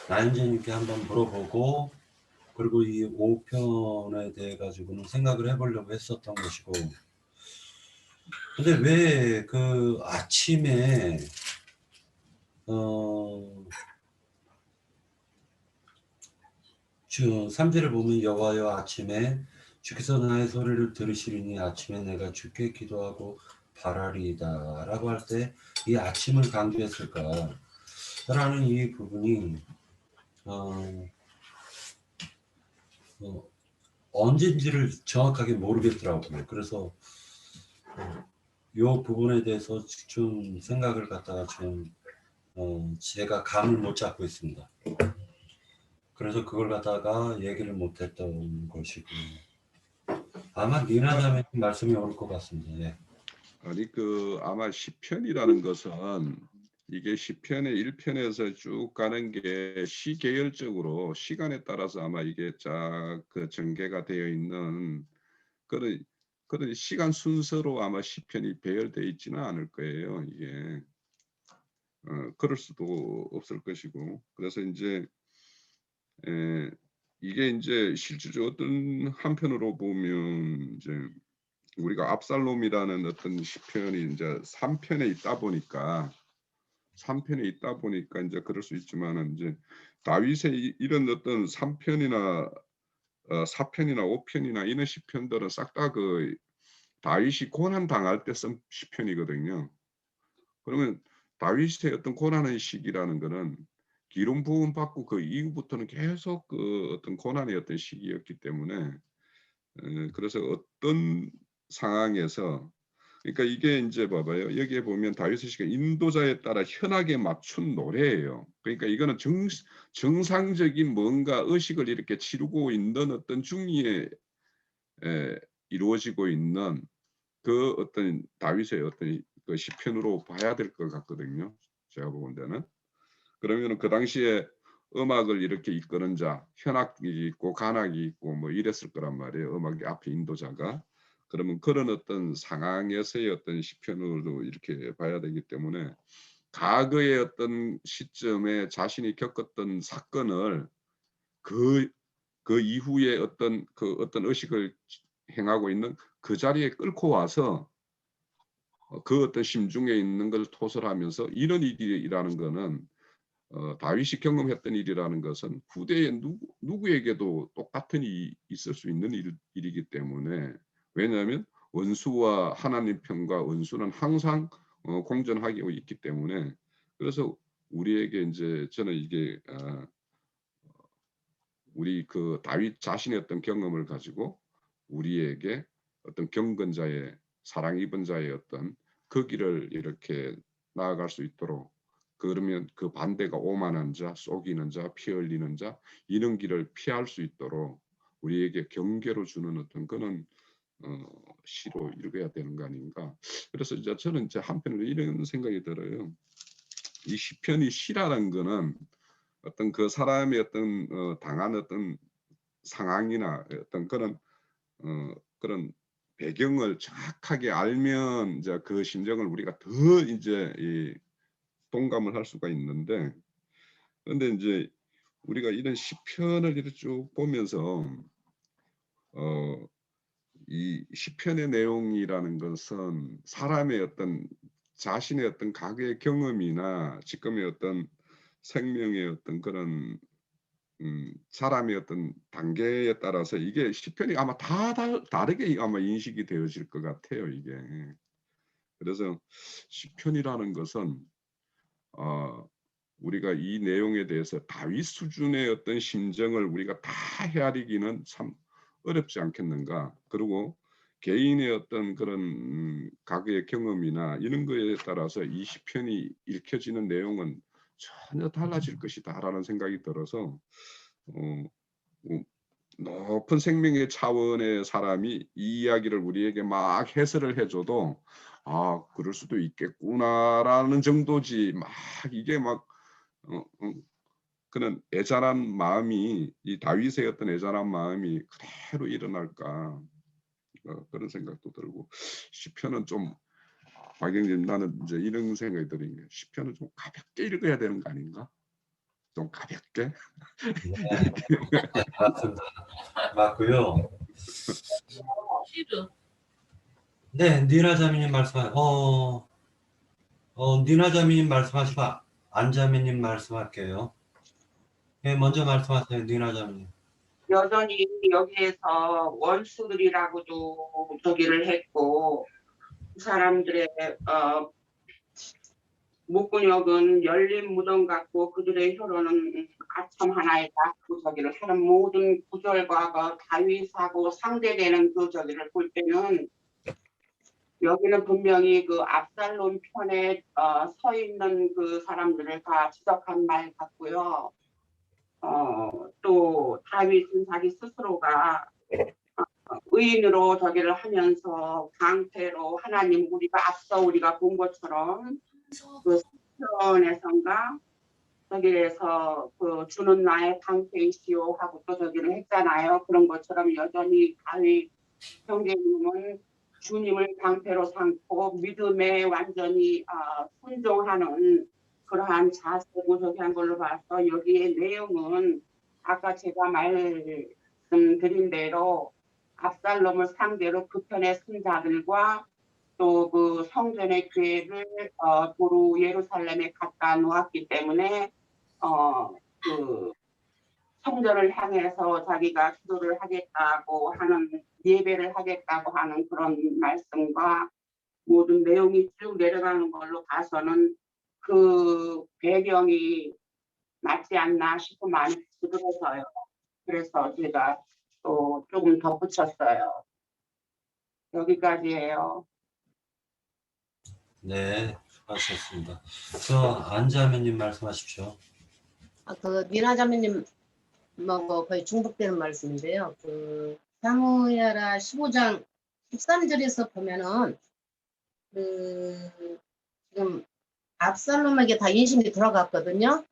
나연재님께 한번 물어보고, 그리고 이 5편에 대해 가지고는 생각을 해보려고 했었던 것이고, 근데 왜 그 아침에 3절을 보면 여호와여 아침에 주께서 나의 소리를 들으시리니 아침에 내가 주께 기도하고 바라리이다 라고 할 때 이 아침을 강조했을까 라는 이 부분이 언젠지를 정확하게 모르겠더라고요. 그래서 이 부분에 대해서 좀 생각을 갖다가 좀 제가 감을 못 잡고 있습니다. 그래서 그걸 갖다가 얘기를 못했던 것이고, 아마 니나자매 말씀이 올 것 같습니다. 예. 아니 아마 시편이라는 것은 이게 시편의 1편에서 쭉 가는 게 시계열적으로 시간에 따라서 아마 이게 쫙 그 전개가 되어 있는 그런 시간 순서로 아마 시편이 배열되어 있지는 않을 거예요. 이게 그럴 수도 없을 것이고, 그래서 이제 이게 이제 실질적으로 어떤 한편으로 보면 이제 우리가 압살롬이라는 어떤 시편이 이제 3편에 있다 보니까 이제 그럴 수 있지만은 이제 다윗의 이런 어떤 3편이나 4편이나 5편이나 이런 시편들은 싹 다 그 다윗이 고난 당할 때 쓴 시편이거든요. 그러면 다윗의 어떤 고난의 시기라는 거는 기름 부음 받고 그 이후부터는 계속 그 어떤 고난의 어떤 시기였기 때문에 그래서 어떤 상황에서 그러니까 이게 이제 봐봐요. 여기에 보면 다윗의 시가 인도자에 따라 현악에 맞춘 노래예요. 그러니까 이거는 정상적인 뭔가 의식을 이렇게 치르고 있는 어떤 중의에 이루어지고 있는 그 어떤 다윗의 어떤 그 시편으로 봐야 될 것 같거든요. 제가 보는 데는. 그러면은 그 당시에 음악을 이렇게 이끄는 자, 현악이 있고 관악이 있고 뭐 이랬을 거란 말이에요. 음악의 앞에 인도자가. 그러면 그런 어떤 상황에서의 어떤 시편으로 이렇게 봐야 되기 때문에 과거의 어떤 시점에 자신이 겪었던 사건을 그 이후에 어떤 그 어떤 의식을 행하고 있는 그 자리에 끌고 와서 그 어떤 심중에 있는 걸 토설하면서 이런 일이라는 거는 다윗이 경험했던 일이라는 것은 후대에 누구에게도 똑같은 일이 있을 수 있는 일이기 때문에 왜냐하면 원수와 하나님 편과 원수는 항상 공존하고 있기 때문에 그래서 우리에게 이제 저는 이게 우리 그 다윗 자신의 어떤 경험을 가지고 우리에게 어떤 경건자의 사랑 입은 자의 어떤 그 길을 이렇게 나아갈 수 있도록 그러면 그 반대가 오만한 자, 속이는 자, 피 흘리는 자 이런 길을 피할 수 있도록 우리에게 경계로 주는 어떤 그런 시로 읽어야 되는 거 아닌가. 그래서 이제 저는 이제 한편으로 이런 생각이 들어요. 이 시편이 시라는 거는 어떤 그 사람의 어떤 당한 어떤 상황이나 어떤 그런 배경을 정확하게 알면 이제 그 심정을 우리가 더 이제 동감을 할 수가 있는데 그런데 이제 우리가 이런 시편을 이렇게 쭉 보면서 이 시편의 내용이라는 것은 사람의 어떤 자신의 어떤 과거의 경험이나 지금의 어떤 생명의 어떤 그런 사람의 어떤 단계에 따라서 이게 시편이 아마 다 다르게 아마 인식이 되어질 것 같아요, 이게. 그래서 시편이라는 것은 우리가 이 내용에 대해서 다윗 수준의 어떤 심정을 우리가 다 헤아리기는 참 어렵지 않겠는가. 그리고 개인의 어떤 그런 과거의 경험이나 이런 거에 따라서 이 시편이 읽혀지는 내용은 전혀 달라질 것이다라는 생각이 들어서 높은 생명의 차원의 사람이 이 이야기를 우리에게 막 해설을 해줘도 아 그럴 수도 있겠구나라는 정도지 막 이게 막 그런 애잔한 마음이 이 다윗의 어떤 애잔한 마음이 그대로 일어날까 그런 생각도 들고 시편은 좀 박영진 나는 이제 이런 생각이 드는 게 시편은 좀 가볍게 읽어야 되는 거 아닌가? 좀 가볍게? 네, 맞습니다. 맞고요. 네, 니나자매님 니나자매님 말씀하시고 안자매님 말씀할게요. 네, 먼저 말씀하세요, 니나자매님. 여전히 여기에서 원수들이라고도 저기를 했고 그 사람들의 목근역은 열린 무덤 같고 그들의 혀로는 아첨 하나에 닿고 저기를 하는 모든 구절과 그 다윗하고 상대되는 그 저기를 볼 때는 여기는 분명히 그 압살롬 편에 서 있는 그 사람들을 다 지적한 말 같고요. 또 다윗은 자기 스스로가 의인으로 저기를 하면서 강태로 하나님 우리가 앞서 우리가 본 것처럼 그 시편에선가 저기에서 그 주는 나의 방패이시오 하고 또 저기를 했잖아요. 그런 것처럼 여전히 다윗 형제님은 주님을 방패로 삼고 믿음에 완전히 순종하는 그러한 자세고 저기 한 걸로 봐서 여기에 내용은 아까 제가 말씀드린 대로 압살롬을 상대로 그 편의 승자들과 또 그 성전의 교회를 도로 예루살렘에 갖다 놓았기 때문에 그 성전을 향해서 자기가 기도를 하겠다고 하는 예배를 하겠다고 하는 그런 말씀과 모든 내용이 쭉 내려가는 걸로 봐서는 그 배경이 맞지 않나 싶은 마음이 들어서요. 그래서 제가 또 조금 덧붙였어요. 여기까지예요. 네, 수고하셨습니다. 안자매님 말씀하십시오. 그 미나 자매님 뭐 거의 중복되는 말씀인데요. 사무엘하 15장 13절에서 보면은 지금 압살롬에게 다 인심이 돌아갔거든요.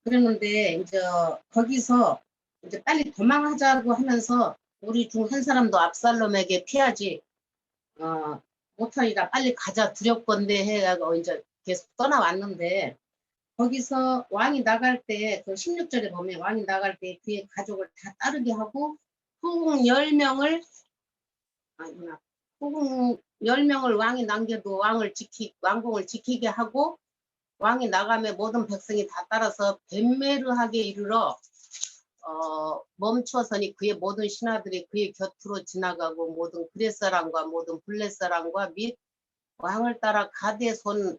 그랬는데 이제 거기서 이제 빨리 도망하자고 하면서 우리 중 한 사람도 압살롬에게 피하지 못하리라, 빨리 가자, 두렵건대 해가지고 이제 계속 떠나왔는데, 거기서 왕이 나갈 때 그 16절에 보면 왕이 나갈 때 그의 가족을 다 따르게 하고 후궁 10명을 후궁 10명을 왕이 남겨도 왕궁을 지키게 하고, 왕이 나가면 모든 백성이 다 따라서 벤메르하게 이르러 멈춰서니 그의 모든 신하들이 그의 곁으로 지나가고 모든 그렛 사람과 모든 블렛 사람과 및 왕을 따라 가드에 손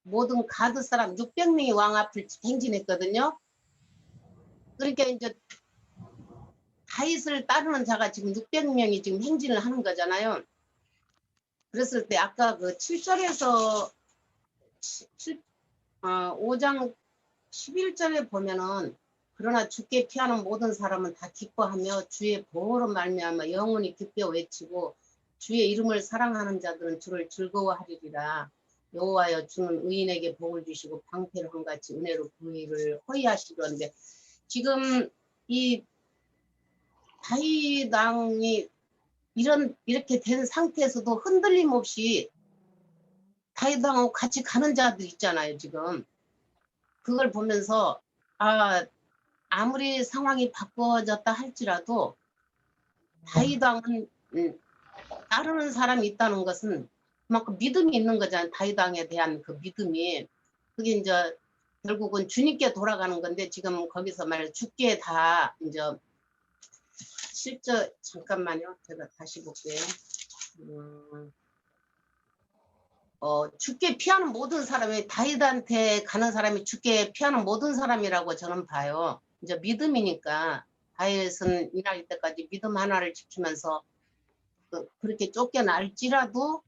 모든 가드 사람 600명이 왕 앞을 행진했거든요. 그러니까 이제 다윗을 따르는 자가 지금 600명이 지금 행진을 하는 거잖아요. 그랬을 때 아까 그 7절에서 5장 11절에 보면은 그러나 주께 피하는 모든 사람은 다 기뻐하며 주의 보호로 말미암아 영원히 기뻐 외치고 주의 이름을 사랑하는 자들은 주를 즐거워하리리라. 여호와여 주는 의인에게 복을 주시고 방패를 한같이 은혜로 그 일을 허위하시던데, 지금 이 다윗 왕이 이렇게 된 상태에서도 흔들림 없이 다윗 왕하고 같이 가는 자들 있잖아요. 지금 그걸 보면서 아무리 상황이 바꿔졌다 할지라도 다윗 왕은 따르는 사람이 있다는 것은 그만큼 믿음이 있는 거잖아요. 다윗 왕에 대한 그 믿음이. 그게 이제 결국은 주님께 돌아가는 건데, 지금 거기서 말해 주께 다 이제 실제, 잠깐만요. 제가 다시 볼게요. 주께 피하는 모든 사람이, 다윗한테 가는 사람이 주께 피하는 모든 사람이라고 저는 봐요. 이제 믿음이니까 다윗은 이날 때까지 믿음 하나를 지키면서 그렇게 쫓겨날지라도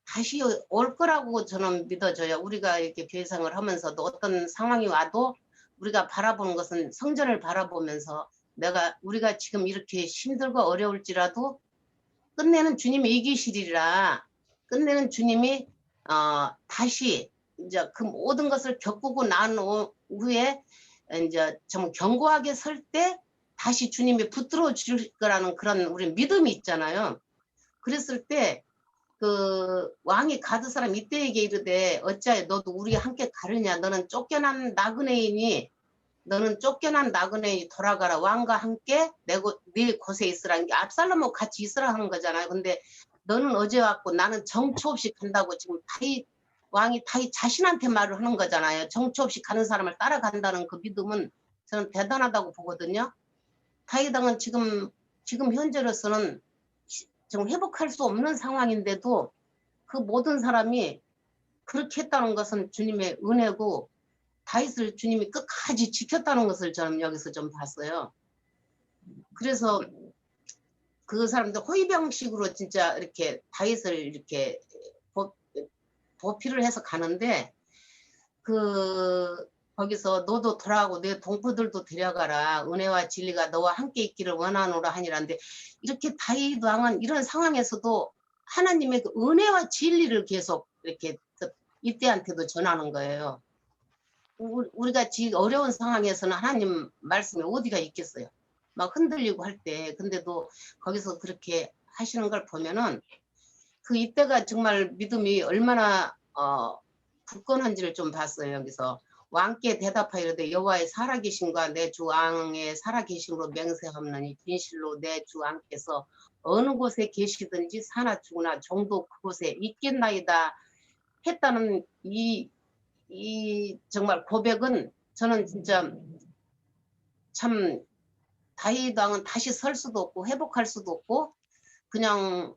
다시 올 거라고 저는 믿어져요. 우리가 이렇게 교회생활을 하면서도 어떤 상황이 와도 우리가 바라보는 것은 성전을 바라보면서 우리가 지금 이렇게 힘들고 어려울지라도 끝내는 주님이 이기시리라. 끝내는 주님이 다시 이제 그 모든 것을 겪고 난 후에 이제 좀 견고하게 설 때 다시 주님이 붙들어 줄 거라는 그런 우리 믿음이 있잖아요. 그랬을 때 그 왕이 가드 사람 이때에게 이르되 어찌하여 너도 우리와 함께 가느냐, 너는 쫓겨난 나그네이니 돌아가라, 왕과 함께 네 곳에 있으라는 게 압살롬하고 같이 있으라 하는 거잖아요. 근데 너는 어제 왔고 나는 정처 없이 간다고 지금 왕이 다윗 자신한테 말을 하는 거잖아요. 정처 없이 가는 사람을 따라간다는 그 믿음은 저는 대단하다고 보거든요. 다윗 왕은 지금 현재로서는 좀 회복할 수 없는 상황인데도 그 모든 사람이 그렇게 했다는 것은 주님의 은혜고, 다윗을 주님이 끝까지 지켰다는 것을 저는 여기서 좀 봤어요. 그래서 그 사람들 호위병식으로 진짜 이렇게 다윗을 이렇게 보필을 해서 가는데, 거기서 너도 돌아가고 내 동포들도 데려가라, 은혜와 진리가 너와 함께 있기를 원하노라 하니라는데, 이렇게 다윗 왕은 이런 상황에서도 하나님의 그 은혜와 진리를 계속 이렇게 이때한테도 전하는 거예요. 우리가 지금 어려운 상황에서는 하나님 말씀에 어디가 있겠어요. 막 흔들리고 할 때. 근데도 거기서 그렇게 하시는 걸 보면은 그 이때가 정말 믿음이 얼마나 굳건한지를 좀 봤어요. 여기서 왕께 대답하이르되 여호와의 살아계심과 내 주 왕의 살아계심으로 맹세하노니 진실로 내 주 왕께서 어느 곳에 계시든지 사나 죽으나 종도 그곳에 있겠나이다 했다는 이 정말 고백은 저는 진짜 참 다윗 왕은 다시 설 수도 없고 회복할 수도 없고 그냥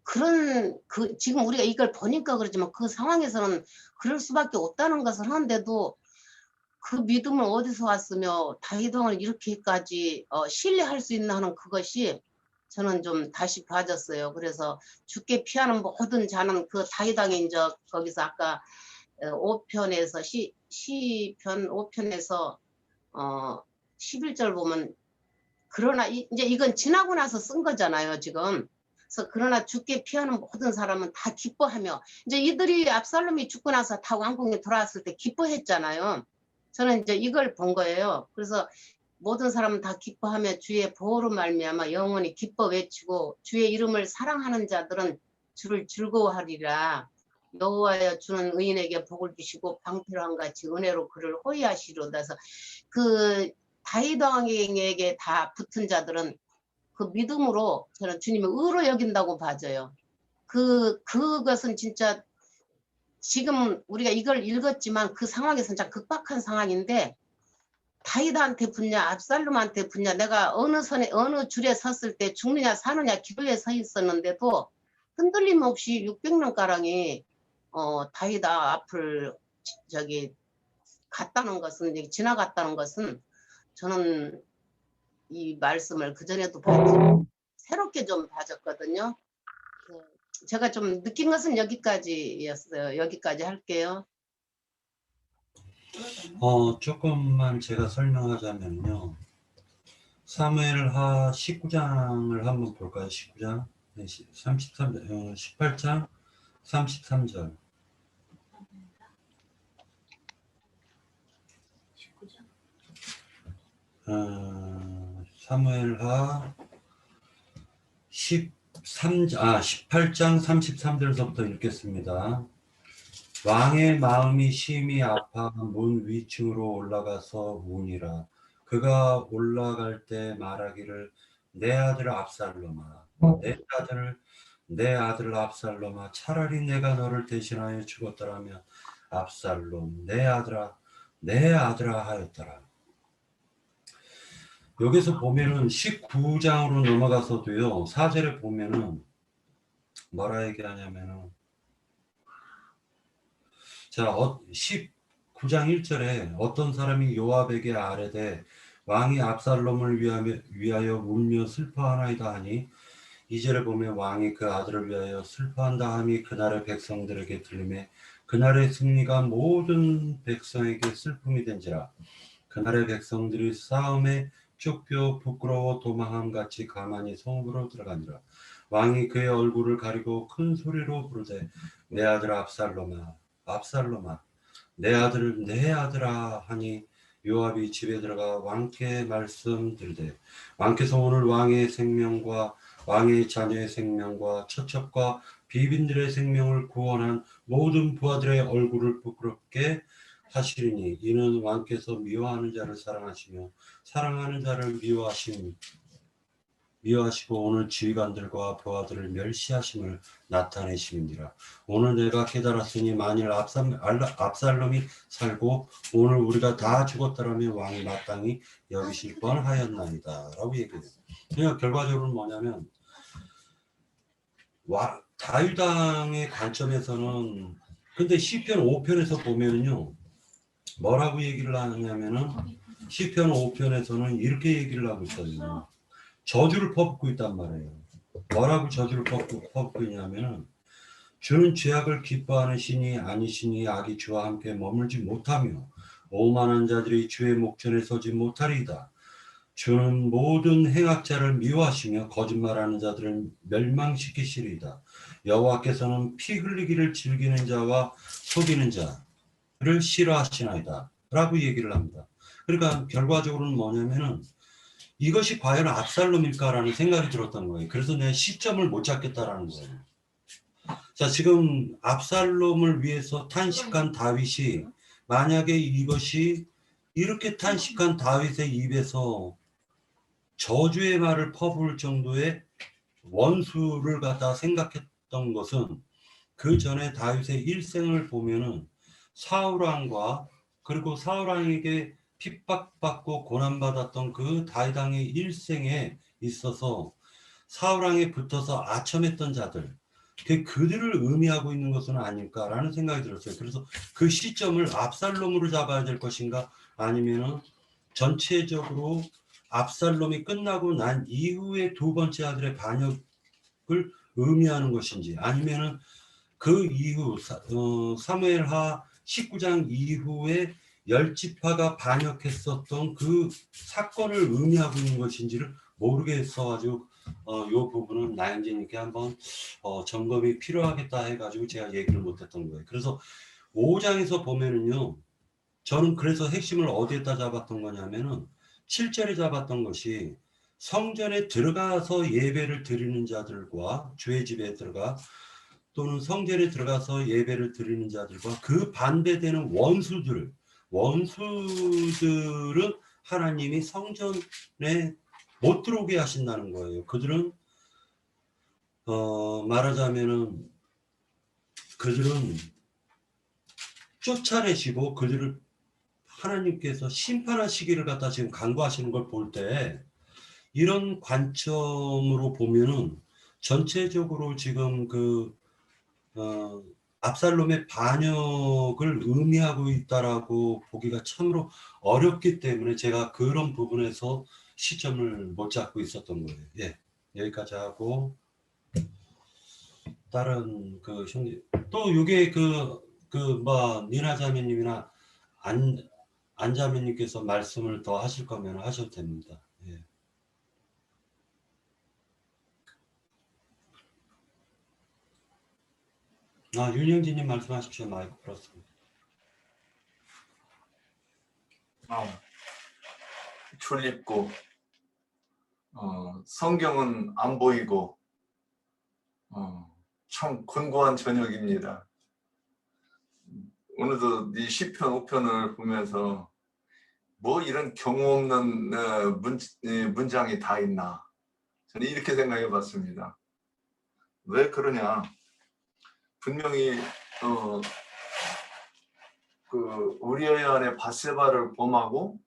그런 지금 우리가 이걸 보니까 그렇지만 그 상황에서는 그럴 수밖에 없다는 것을 하는데도 그 믿음을 어디서 왔으며 다윗 왕을 이렇게까지 신뢰할 수 있나 하는 그것이 저는 좀 다시 봐졌어요. 그래서 죽게 피하는 모든 자는 그 다윗 왕이 이제 거기서 아까 5편에서 시편 5편에서 11절 보면 그러나 이제 이건 지나고 나서 쓴 거잖아요, 지금. 그래서 그러나 죽게 피하는 모든 사람은 다 기뻐하며 이제 이들이 압살롬이 죽고 나서 다 왕궁에 돌아왔을 때 기뻐했잖아요. 저는 이제 이걸 본 거예요. 그래서 모든 사람은 다 기뻐하며 주의 보호로 말미암아 영원히 기뻐 외치고 주의 이름을 사랑하는 자들은 주를 즐거워하리라. 여호와여 주는 의인에게 복을 주시고 방패랑 같이 은혜로 그를 호위하시로다. 해서 그 다윗 왕에게 다 붙은 자들은 그 믿음으로 저는 주님을 의로 여긴다고 봐져요. 그것은 진짜 지금 우리가 이걸 읽었지만 그 상황에서는 참 급박한 상황인데 다윗한테 붙냐 압살롬한테 붙냐 내가 어느 줄에 섰을 때 죽느냐 사느냐 기로에 서 있었는데도 흔들림 없이 600명 가량이 다윗 앞을 갔다는 것은 지나갔다는 것은 저는 이 말씀을 그전에도 봤지만 새롭게 좀 봐졌거든요. 제가 좀 느낀 것은 여기까지였어요. 여기까지 할게요. 조금만 제가 설명하자면요. 사무엘하 19장을 한번 볼까요? 19장 18장 33절. 사무엘하 18장 33절부터 읽겠습니다. 왕의 마음이 심히 아파 문 위층으로 올라가서 우니라. 그가 올라갈 때 말하기를 내 아들 압살롬아, 내 아들 압살롬아, 차라리 내가 너를 대신하여 죽었더라면 압살롬 내 아들아 하였더라. 여기서 보면은 19장으로 넘어가서도요, 4절에 보면은 뭐라 얘기하냐면은, 자, 19장 1절에 어떤 사람이 요압에게 아뢰되 왕이 압살롬을 위하여 울며 슬퍼하나이다 하니, 2절에 보면 왕이 그 아들을 위하여 슬퍼한다 함이 그날의 백성들에게 들리매 그날의 승리가 모든 백성에게 슬픔이 된지라. 그날의 백성들이 싸움에 쫓겨 부끄러워 도망함 같이 가만히 성읍으로 들어가니라. 왕이 그의 얼굴을 가리고 큰 소리로 부르되 내 아들 압살롬아 내 아들아 하니 요압이 집에 들어가 왕께 말씀드리되 왕께서 오늘 왕의 생명과 왕의 자녀의 생명과 처첩과 비빈들의 생명을 구원한 모든 부하들의 얼굴을 부끄럽게 하시리니 이는 왕께서 미워하는 자를 사랑하시며 사랑하는 자를 미워하시고 오늘 지휘관들과 부하들을 멸시하심을 나타내심이니라. 오늘 내가 깨달았으니 만일 압살롬이 살고 오늘 우리가 다 죽었더라면 왕이 마땅히 여기실 뻔하였나이다 라고 얘기해요. 그러니까 결과적으로 뭐냐면 다윗 왕의 관점에서는, 근데 시편 5편에서 보면은요 뭐라고 얘기를 하냐면은 시편 5편에서는 이렇게 얘기를 하고 있어요. 저주를 퍼붓고 있단 말이에요. 뭐라고 저주를 퍼붓고 있냐면은 주는 죄악을 기뻐하는 신이 아니시니 악이 주와 함께 머물지 못하며 오만한 자들이 주의 목전에 서지 못하리이다. 주는 모든 행악자를 미워하시며 거짓말하는 자들을 멸망시키시리이다. 여호와께서는 피 흘리기를 즐기는 자와 속이는 자를 싫어하시나이다 라고 얘기를 합니다. 그러니까 결과적으로는 뭐냐면은 이것이 과연 압살롬일까라는 생각이 들었던 거예요. 그래서 내 시점을 못 잡겠다라는 거예요. 자, 지금 압살롬을 위해서 탄식한 다윗이 만약에 이것이 이렇게 탄식한 다윗의 입에서 저주의 말을 퍼부을 정도의 원수를 갖다 생각했던 것은 그 전에 다윗의 일생을 보면은 사울왕과 그리고 사울왕에게 핍박받고 고난받았던 그 다윗 왕의 일생에 있어서 사울왕에 붙어서 아첨했던 자들, 그들을 의미하고 있는 것은 아닐까라는 생각이 들었어요. 그래서 그 시점을 압살롬으로 잡아야 될 것인가, 아니면은 전체적으로 압살롬이 끝나고 난 이후에 두 번째 아들의 반역을 의미하는 것인지, 아니면은 그 이후 사무엘하 19장 이후에 열지파가 반역했었던 그 사건을 의미하고 있는 것인지를 모르겠어가지고 요 부분은 나영진님께 한번 점검이 필요하겠다 해가지고 제가 얘기를 못했던 거예요. 그래서 5장에서 보면은요, 저는 그래서 핵심을 어디에다 잡았던 거냐면은 7절에 잡았던 것이 성전에 들어가서 예배를 드리는 자들과 주의 집에 들어가 또는 성전에 들어가서 예배를 드리는 자들과 그 반대되는 원수들은 하나님이 성전에 못 들어오게 하신다는 거예요. 그들은 말하자면은 그들은 쫓아내시고 그들을 하나님께서 심판하시기를 갖다 지금 간구하시는 걸 볼 때, 이런 관점으로 보면은 전체적으로 지금 압살롬의 반역을 의미하고 있다라고 보기가 참으로 어렵기 때문에 제가 그런 부분에서 시점을 못 잡고 있었던 거예요. 예, 여기까지 하고, 다른 형제 또 이게 니나 자매님이나 안 자매님께서 말씀을 더 하실 거면 하셔도 됩니다. 예. 윤영진님 말씀하십시오. 마이크 풀었습니다. 졸립고 성경은 안 보이고 참 곤고한 저녁입니다. 오늘도 이 시편 5편을 보면서 뭐 이런 경우 없는 문장이 다 있나, 저는 이렇게 생각해 봤습니다. 왜 그러냐, 분명히 우리아의 아내 밧세바를 범하고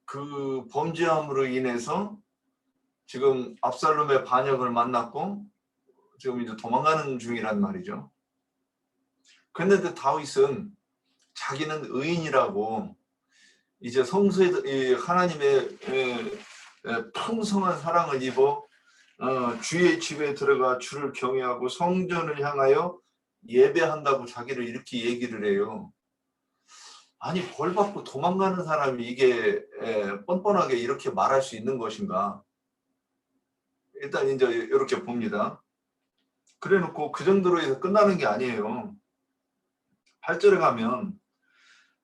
그 범죄함으로 인해서 지금 압살롬의 반역을 만났고 지금 이제 도망가는 중이란 말이죠. 그런데 다윗은 자기는 의인이라고 이제 성소에 하나님의 풍성한 사랑을 입어 주의 집에 들어가 주를 경외하고 성전을 향하여 예배한다고 자기를 이렇게 얘기를 해요. 아니, 벌 받고 도망가는 사람이 이게 뻔뻔하게 이렇게 말할 수 있는 것인가? 일단 이제 이렇게 봅니다. 그래 놓고 그 정도로 해서 끝나는 게 아니에요. 8절에 가면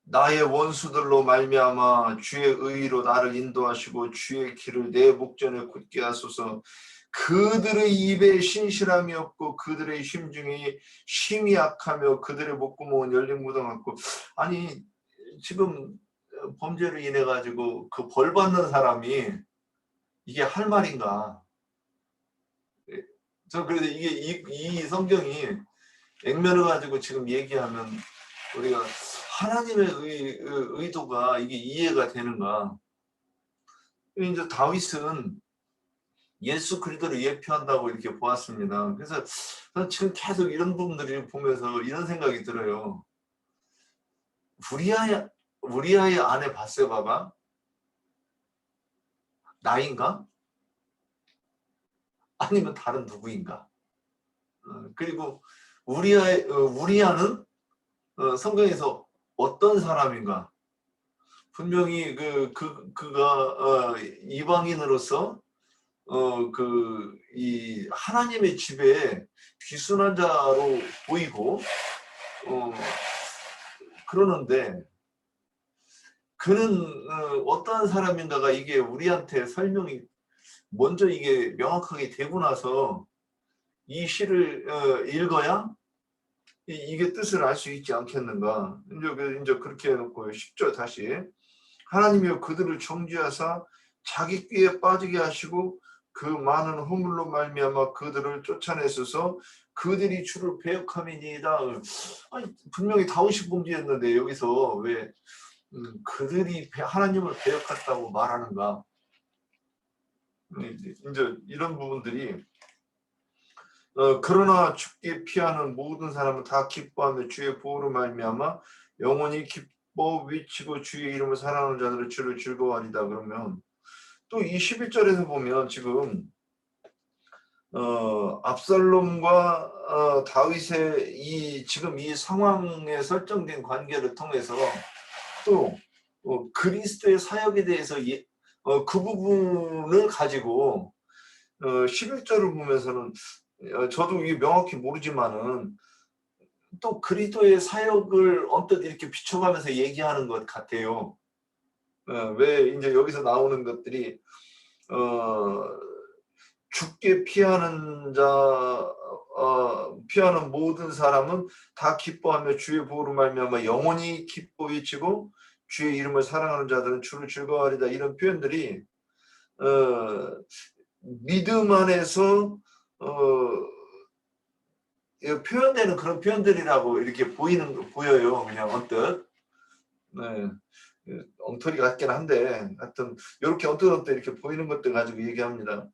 나의 원수들로 말미암아 주의 의로 나를 인도하시고 주의 길을 내 목전에 굳게 하소서. 그들의 입에 신실함이 없고 그들의 심중이 심히 약하며 그들의 목구멍은 열린 무덤 같고. 아니, 지금 범죄로 인해 가지고 그 벌 받는 사람이 이게 할 말인가? 저 그래도 이게 이 성경이 액면을 가지고 지금 얘기하면 우리가 하나님의 의도가 이게 이해가 되는가? 이제 다윗은 예수 그리스도를 예표한다고 이렇게 보았습니다. 그래서 저는 지금 계속 이런 부분들을 보면서 이런 생각이 들어요. 우리아의 아내 밧세바가 나인가? 아니면 다른 누구인가? 그리고 우리아는 성경에서 어떤 사람인가? 분명히 그가 이방인으로서 이 하나님의 집에 귀순한 자로 보이고 그러는데 그는 어떠한 사람인가가 이게 우리한테 설명이 먼저 이게 명확하게 되고 나서 이 시를 읽어야 이게 뜻을 알 수 있지 않겠는가. 이제 그렇게 해놓고 10절 다시 하나님이여 그들을 정죄하사 자기 꾀에 빠지게 하시고 그 많은 허물로 말미암아 그들을 쫓아내소서. 그들이 주를 배역함이니이다. 아니, 분명히 다윗이 범죄했는데 여기서 왜 그들이 하나님을 배역했다고 말하는가. 이제 이런 부분들이 그러나 죽게 피하는 모든 사람은 다 기뻐하며 주의 보호로 말미암아 영원히 기뻐 외치고 주의 이름을 사랑하는 자들의 주를 즐거워하리다. 그러면 또 이 11절에서 보면 지금 압살롬과 다윗의 지금 이 상황에 설정된 관계를 통해서 또 그리스도의 사역에 대해서 그 부분을 가지고 11절을 보면서는 저도 이게 명확히 모르지만은 또 그리스도의 사역을 언뜻 이렇게 비춰가면서 얘기하는 것 같아요. 왜 이제 여기서 나오는 것들이 죽게 피하는 피하는 모든 사람은 다 기뻐하며 주의 보호로 말미암아 영원히 기뻐 외치고 주의 이름을 사랑하는 자들은 주를 즐거워하리다. 이런 표현들이 믿음 안에서 표현되는 그런 표현들이라고 이렇게 보여요. 그냥 언뜻. 네. 엉터리 같긴 한데 하여튼 이렇게 언뜻 이렇게 보이는 것들 가지고 얘기합니다.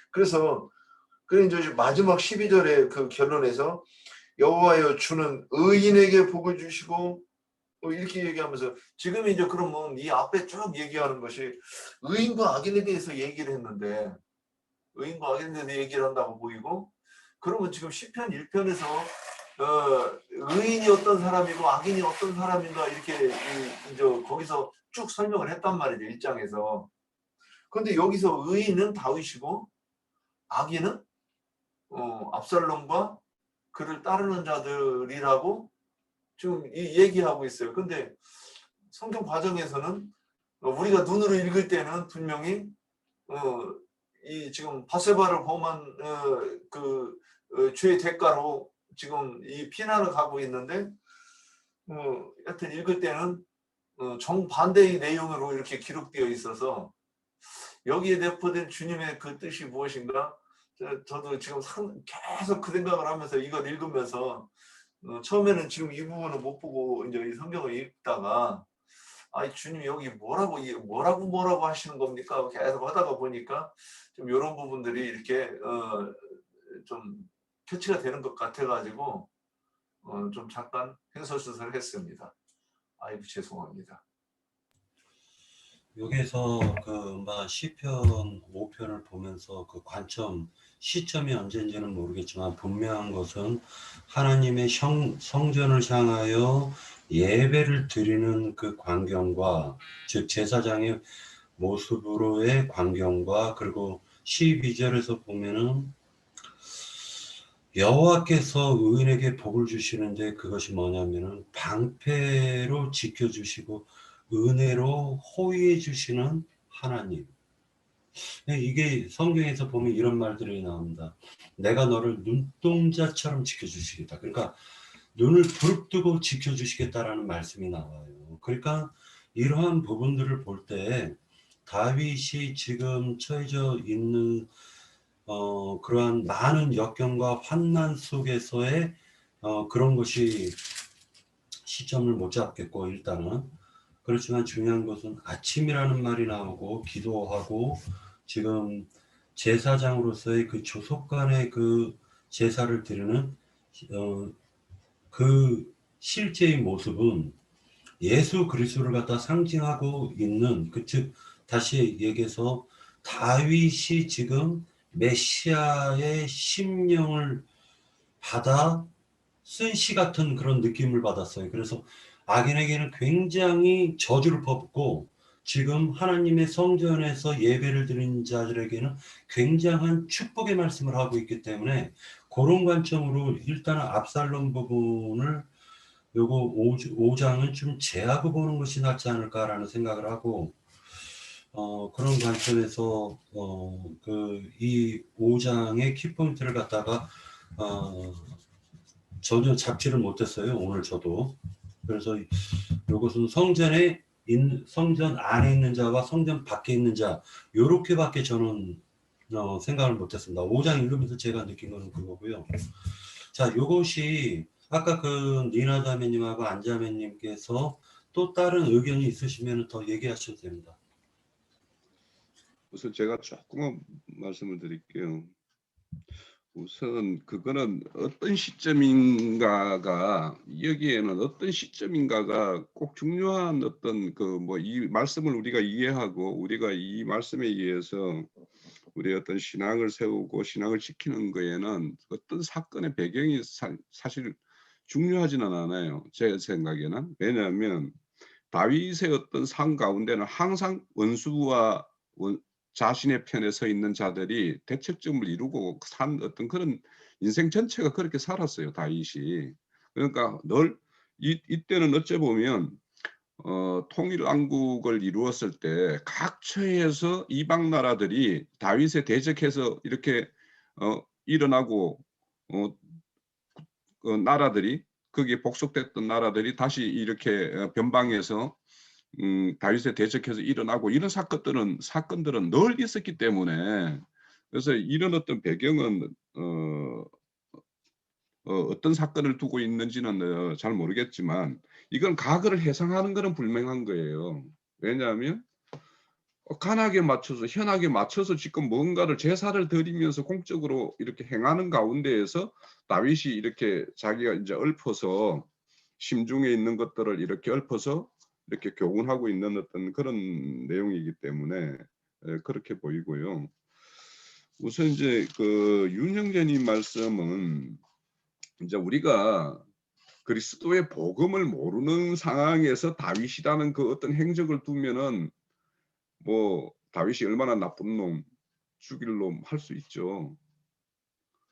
그래서 이제 마지막 12절의 그 결론에서 여호와여 주는 의인에게 복을 주시고 이렇게 얘기하면서 지금 이제 그러면 이 앞에 쭉 얘기하는 것이 의인과 악인에 대해서 얘기를 했는데 의인과 악인에 대해서 얘기를 한다고 보이고 그러면 지금 시편 1편에서 의인이 어떤 사람이고 악인이 어떤 사람인가 이렇게 이제 거기서 쭉 설명을 했단 말이죠. 1장에서. 그런데 여기서 의인은 다윗이고 악인은 압살롬과 그를 따르는 자들이라고 지금 얘기하고 있어요. 근데 성경 과정에서는 우리가 눈으로 읽을 때는 분명히 이 지금 바세바를 범한 죄의 대가로 지금 이 피난을 가고 있는데 하여튼 읽을 때는 정반대의 내용으로 이렇게 기록되어 있어서 여기에 내포된 주님의 그 뜻이 무엇인가 저도 지금 계속 그 생각을 하면서 이걸 읽으면서 처음에는 지금 이 부분을 못 보고 이제 이 성경을 읽다가 주님 여기 뭐라고 하시는 겁니까? 계속 하다가 보니까 좀 이런 부분들이 이렇게 좀 캐치가 되는 것 같아가지고 좀 잠깐 횡설수설했습니다. 아이고 죄송합니다. 여기서 시편 5편을 보면서 그 관점, 시점이 언제인지는 모르겠지만 분명한 것은 하나님의 성전을 향하여 예배를 드리는 그 광경과 즉 제사장의 모습으로의 광경과 그리고 12절에서 보면은 여호와께서 의인에게 복을 주시는데 그것이 뭐냐면은 방패로 지켜주시고 은혜로 호위해 주시는 하나님. 이게 성경에서 보면 이런 말들이 나옵니다. 내가 너를 눈동자처럼 지켜주시겠다. 그러니까 눈을 부릅뜨고 지켜주시겠다라는 말씀이 나와요. 그러니까 이러한 부분들을 볼 때 다윗이 지금 처해져 있는 그러한 많은 역경과 환난 속에서의 그런 것이 시점을 못 잡겠고 일단은 그렇지만 중요한 것은 아침이라는 말이 나오고 기도하고 지금 제사장으로서의 그 조속간의 그 제사를 드리는 그 실제의 모습은 예수 그리스도를 갖다 상징하고 있는 즉 다시 얘기해서 다윗이 지금 메시아의 심령을 받아 쓴 시 같은 그런 느낌을 받았어요. 그래서 악인에게는 굉장히 저주를 퍼붓고 지금 하나님의 성전에서 예배를 드리는 자들에게는 굉장한 축복의 말씀을 하고 있기 때문에 그런 관점으로 일단은 압살롬 부분을 요거 5장은 좀 제하고 보는 것이 낫지 않을까라는 생각을 하고 그런 관점에서 이 5장의 키포인트를 갖다가 전혀 잡지를 못했어요. 오늘 저도. 그래서 이것은 성전 안에 있는 자와 성전 밖에 있는 자 요렇게밖에 저는 생각을 못했습니다. 5장 읽으면서 제가 느낀 거는 그거고요. 자, 요것이 아까 그 니나 자매님하고 안 자매님께서 또 다른 의견이 있으시면 더 얘기하셔도 됩니다. 우선 제가 조금만 말씀을 드릴게요. 우선 그거는 어떤 시점인가가 여기에는 어떤 시점인가가 꼭 중요한 어떤 그 뭐 이 말씀을 우리가 이해하고 우리가 이 말씀에 의해서 우리의 어떤 신앙을 세우고 신앙을 지키는 거에는 어떤 사건의 배경이 사실 중요하지는 않아요. 제 생각에는. 왜냐하면 다윗의 어떤 삶 가운데는 항상 원수와 자신의 편에 서 있는 자들이 대척점을 이루고 산 어떤 그런 인생 전체가 그렇게 살았어요, 다윗이. 그러니까 늘 이때는 어째 보면 통일 왕국을 이루었을 때 각처에서 이방 나라들이 다윗에 대적해서 이렇게 일어나고 나라들이 거기에 복속됐던 나라들이 다시 이렇게 변방해서 다윗에 대적해서 일어나고 이런 사건들은 늘 있었기 때문에 그래서 이런 어떤 배경은 어떤 사건을 두고 있는지는 잘 모르겠지만 이건 과거를 해상하는 것은 분명한 거예요. 왜냐하면 간악에 맞춰서 현악에 맞춰서 지금 뭔가를 제사를 드리면서 공적으로 이렇게 행하는 가운데에서 다윗이 이렇게 자기가 이제 얽혀서 심중에 있는 것들을 이렇게 얽혀서 이렇게 교훈하고 있는 어떤 그런 내용이기 때문에 그렇게 보이고요. 우선 이제 그 윤형제님 말씀은 이제 우리가 그리스도의 복음을 모르는 상황에서 다윗이라는 그 어떤 행적을 두면은 뭐 다윗이 얼마나 나쁜 놈, 죽일 놈 할 수 있죠.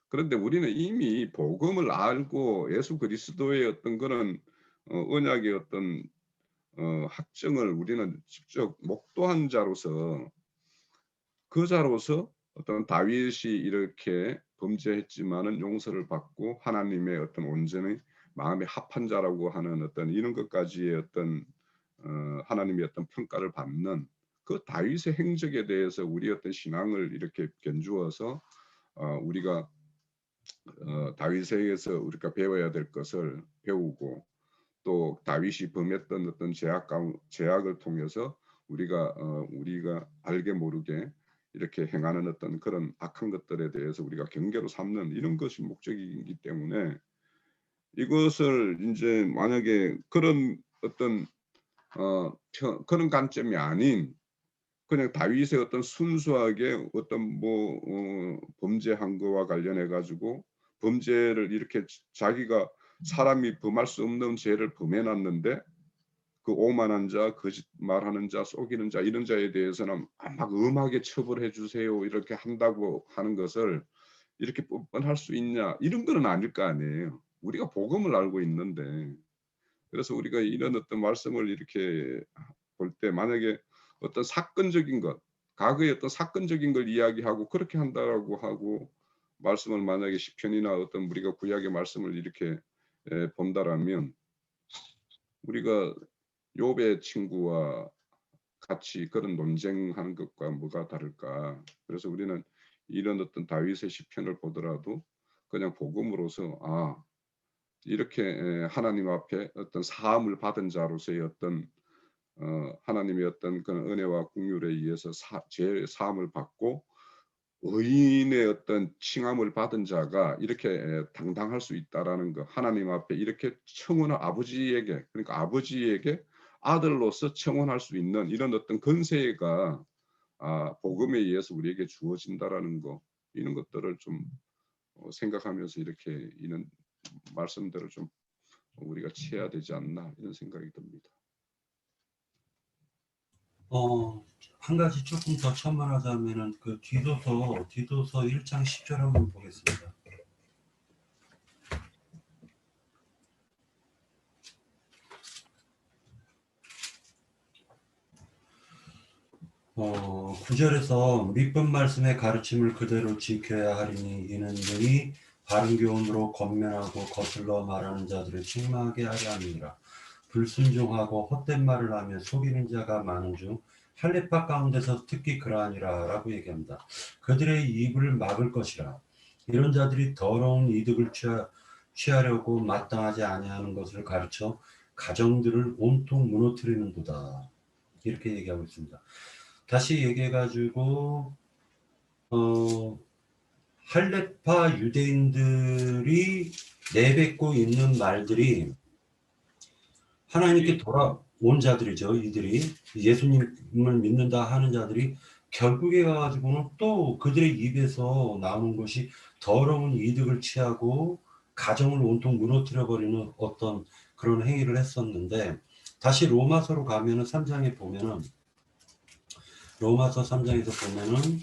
그런데 우리는 이미 복음을 알고 예수 그리스도의 어떤 그런 언약의 어떤 확증을 우리는 직접 목도한 자로서 그 자로서 어떤 다윗이 이렇게 범죄했지만은 용서를 받고 하나님의 어떤 온전히 마음에 합한 자라고 하는 어떤 이런 것까지의 어떤 하나님의 어떤 평가를 받는 그 다윗의 행적에 대해서 우리 어떤 신앙을 이렇게 견주어서 우리가 다윗에게서 우리가 배워야 될 것을 배우고 또 다윗이 범했던 어떤 죄악을 통해서 우리가 알게 모르게 이렇게 행하는 어떤 그런 악한 것들에 대해서 우리가 경계로 삼는 이런 것이 목적이기 때문에 이것을 이제 만약에 그런 어떤 그런 관점이 아닌 그냥 다윗의 어떤 순수하게 어떤 뭐 범죄한 거와 관련해 가지고 범죄를 이렇게 자기가 사람이 범할 수 없는 죄를 범해놨는데 그 오만한 자, 거짓말하는 자, 속이는 자 이런 자에 대해서는 막 엄하게 처벌해 주세요 이렇게 한다고 하는 것을 이렇게 뻔뻔할 수 있냐 이런 거는 아닐 거 아니에요. 우리가 복음을 알고 있는데 그래서 우리가 이런 어떤 말씀을 이렇게 볼 때 만약에 어떤 사건적인 것, 과거의 어떤 사건적인 걸 이야기하고 그렇게 한다라고 하고 말씀을 만약에 시편이나 어떤 우리가 구약의 말씀을 이렇게 본다라면 우리가 욥의 친구와 같이 그런 논쟁하는 것과 뭐가 다를까? 그래서 우리는 이런 어떤 다윗의 시편을 보더라도 그냥 복음으로서 이렇게 하나님 앞에 어떤 사함을 받은 자로서의 어떤 하나님의 어떤 그런 은혜와 긍휼에 의해서 죄 사함을 받고 의인의 어떤 칭함을 받은 자가 이렇게 당당할 수 있다라는 것, 하나님 앞에 이렇게 청혼한 아버지에게 그러니까 아버지에게 아들로서 청혼할 수 있는 이런 어떤 권세가 복음에 의해서 우리에게 주어진다라는 거 이런 것들을 좀 생각하면서 이렇게 이런 말씀들을 좀 우리가 취해야 되지 않나 이런 생각이 듭니다. 한 가지 조금 더 첨언하자면은 그 디도서 1장 10절 한번 보겠습니다. 구절에서 밑분 말씀의 가르침을 그대로 지켜야 하리니 이는 능히 바른 교훈으로 권면하고 거슬러 말하는 자들을 책망하게 하려 함이니라. 불순종하고 헛된 말을 하며 속이는 자가 많은 중 할례파 가운데서 특히 그러하니라 라고 얘기합니다. 그들의 입을 막을 것이라. 이런 자들이 더러운 이득을 취하려고 마땅하지 아니하는 것을 가르쳐 가정들을 온통 무너뜨리는도다. 이렇게 얘기하고 있습니다. 다시 얘기해가지고 할레파 유대인들이 내뱉고 있는 말들이 하나님께 돌아온 자들이죠. 이들이 예수님을 믿는다 하는 자들이 결국에 가가지고는 또 그들의 입에서 나오는 것이 더러운 이득을 취하고 가정을 온통 무너뜨려 버리는 어떤 그런 행위를 했었는데, 다시 로마서로 가면은 3장에 보면은, 로마서 3장에서 보면은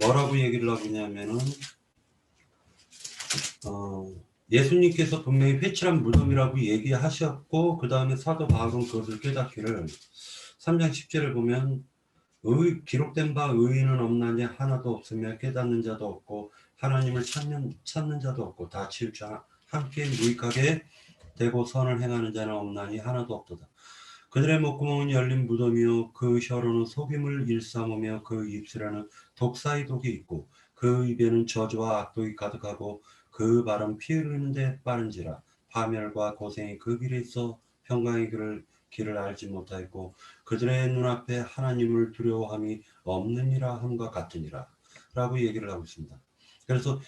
뭐라고 얘기를 하고 있냐면은 예수님께서 분명히 회칠한 무덤이라고 얘기하셨고, 그 다음에 사도 바울은 그것을 깨닫기를 3장 10절을 보면 기록된 바 의인은 없나니 하나도 없으며 깨닫는 자도 없고 하나님을 찾는 자도 없고 다 치우쳐 함께 무익하게 되고 선을 행하는 자는 없나니 하나도 없도다. 그들의 목구멍은 열린 무덤이요 그 혀로는 속임을 일삼으며 그 입술에는 독사의 독이 있고 그 입에는 저주와 악독이 가득하고 그 발은 피 흘리는 데 빠른지라. 파멸과 고생이 그 길에 있어 평강의 길을 알지 못하였고 그들의 눈앞에 하나님을 두려워함이 없느니라 함과 같으니라 라고 얘기를 하고 있습니다. 그래서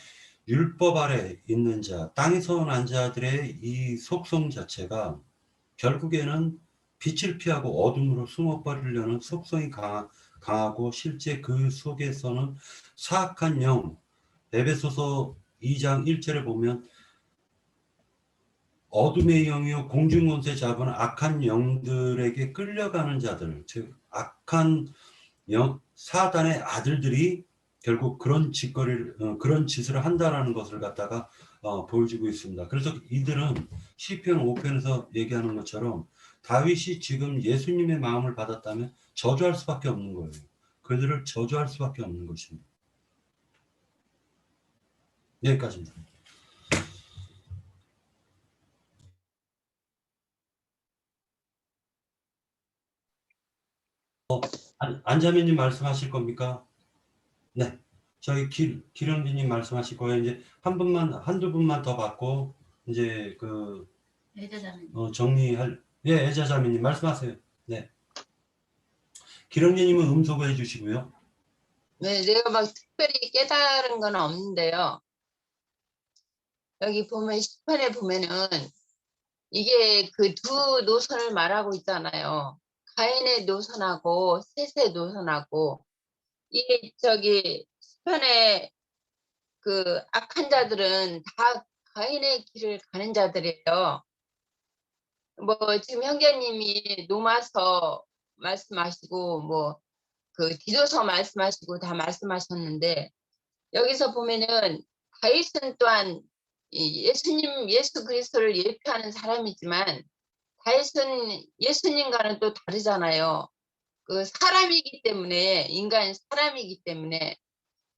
율법 아래 있는 자, 땅에서 난 자들의 이 속성 자체가 결국에는 빛을 피하고 어둠으로 숨어버리려는 속성이 강하고 실제 그 속에서는 사악한 영, 에베소서 2장 1절에 보면 어둠의 영이요 공중권세 잡은 악한 영들에게 끌려가는 자들, 즉 악한 사단의 아들들이 결국 그런 그런 짓을 한다라는 것을 갖다가 보여주고 있습니다. 그래서 이들은 시편 5편에서 얘기하는 것처럼 다윗이 지금 예수님의 마음을 받았다면 저주할 수밖에 없는 거예요. 그들을 저주할 수밖에 없는 것입니다. 여기까지입니다. 안자매님 말씀하실 겁니까? 네. 저희 기령진님 말씀하실 거예요. 이제 한두 분만 더 받고, 이제 정리할, 예, 애자자매님 말씀하세요. 네. 기령진님은 음소거 해주시고요. 네, 내가 막 특별히 깨달은 건 없는데요. 여기 보면 10편에 보면은 이게 그 두 노선을 말하고 있잖아요. 가인의 노선하고 셋의 노선하고 이 저기 10편에 그 악한 자들은 다 가인의 길을 가는 자들이에요. 뭐 지금 형제님이 노마서 말씀하시고 뭐 그 디도서 말씀하시고 다 말씀하셨는데 여기서 보면은 다윗은 또한 예수 그리스도를 예표하는 사람이지만 다윗은 예수님과는 또 다르잖아요. 그 사람이기 때문에 인간 사람이기 때문에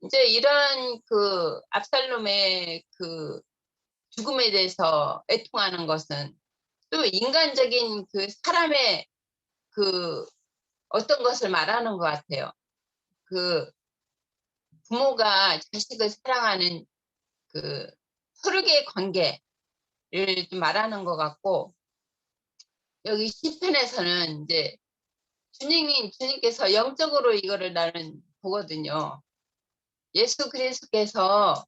이제 이런 그 압살롬의 그 죽음에 대해서 애통하는 것은 또 인간적인 그 사람의 그 어떤 것을 말하는 것 같아요. 그 부모가 자식을 사랑하는 그 서로의 관계를 좀 말하는 것 같고 여기 시편에서는 이제 주님께서 영적으로 이거를 나는 보거든요. 예수 그리스도께서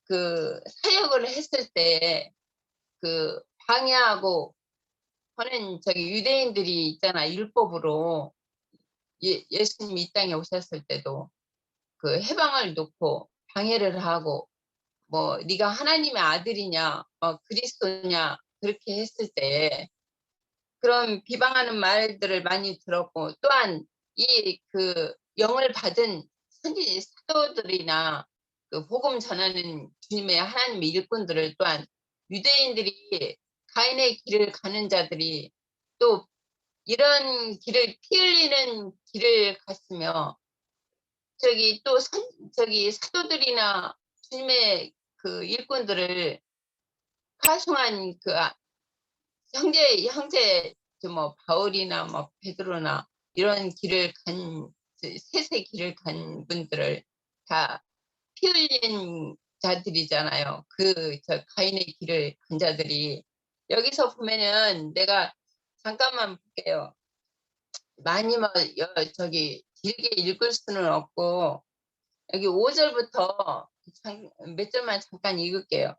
그 사역을 했을 때 그 방해하고 하는 저기 유대인들이 있잖아. 율법으로 예수님이 이 땅에 오셨을 때도 그 해방을 놓고 방해를 하고 뭐 네가 하나님의 아들이냐 그리스도냐 그렇게 했을 때 그런 비방하는 말들을 많이 들었고 또한 이 그 영을 받은 선지 사도들이나 그 복음 전하는 주님의 하나님의 일꾼들을 또한 유대인들이 가인의 길을 가는 자들이 또 이런 길을 피 흘리는 길을 갔으며 저기 또 저기 사도들이나 주님의 그 일꾼들을 파송한 그 형제 뭐 바울이나 뭐 베드로나 이런 길을 간 셋의 길을 간 분들을 다 피 흘린 자들이잖아요. 저 가인의 길을 간 자들이 여기서 보면은 내가 잠깐만 볼게요. 많이 뭐 저기 길게 읽을 수는 없고 여기 5절부터 몇 절만 잠깐 읽을게요.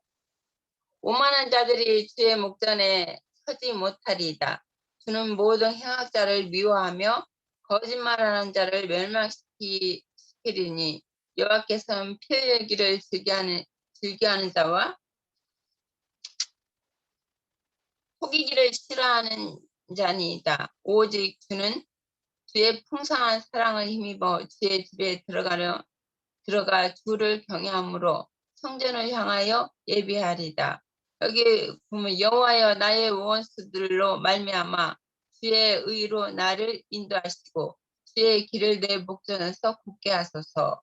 오만한 자들이 주의 목전에 서지 못하리이다. 주는 모든 행악자를 미워하며 거짓말하는 자를 멸망시키리니 여호와께서는 피 흘리기를 즐겨하는 자와 속이기를 싫어하는 자니이다. 오직 주는 주의 풍성한 사랑을 힘입어 주의 집에 들어가 주를 경외함으로 성전을 향하여 예비하리다. 여기 보면 여호와여 나의 원수들로 말미암아 주의 의로 나를 인도하시고 주의 길을 내 목전에서 굳게 하소서.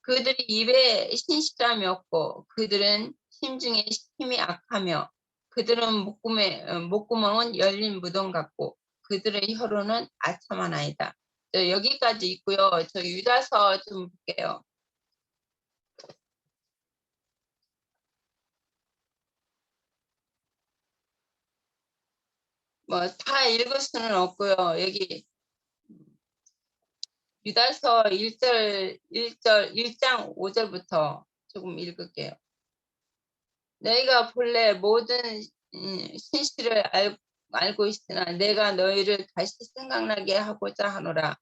그들이 입에 신실함이 없고 그들은 심중에 힘이 악하며 그들은 목구멍은 열린 무덤 같고 그들의 혀로는 아참하나이다. 여기까지 있고요. 저 유다서 좀 볼게요. 뭐 다 읽을 수는 없고요. 여기 유다서 1장 5절부터 조금 읽을게요. 너희가 본래 모든 신실을 알고 있으나 내가 너희를 다시 생각나게 하고자 하노라.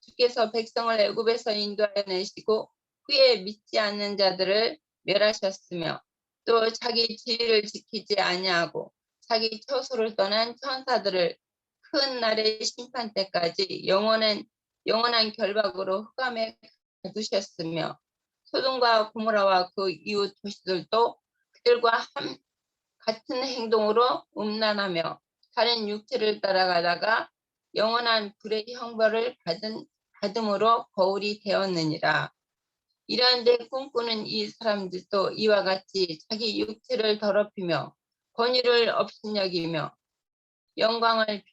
주께서 백성을 애굽에서 인도하여 내시고 후에 믿지 않는 자들을 멸하셨으며 또 자기 지위를 지키지 아니하고 자기 처소를 떠난 천사들을 큰 날의 심판 때까지 영원한 결박으로 흑암에 가두셨으며 소돔과 고모라와 그 이웃 도시들도 그들과 같은 행동으로 음란하며 다른 육체를 따라가다가 영원한 불의 형벌을 받음으로 거울이 되었느니라. 이러한데 꿈꾸는 이 사람들도 이와 같이 자기 육체를 더럽히며 권위를 업신여기며 영광을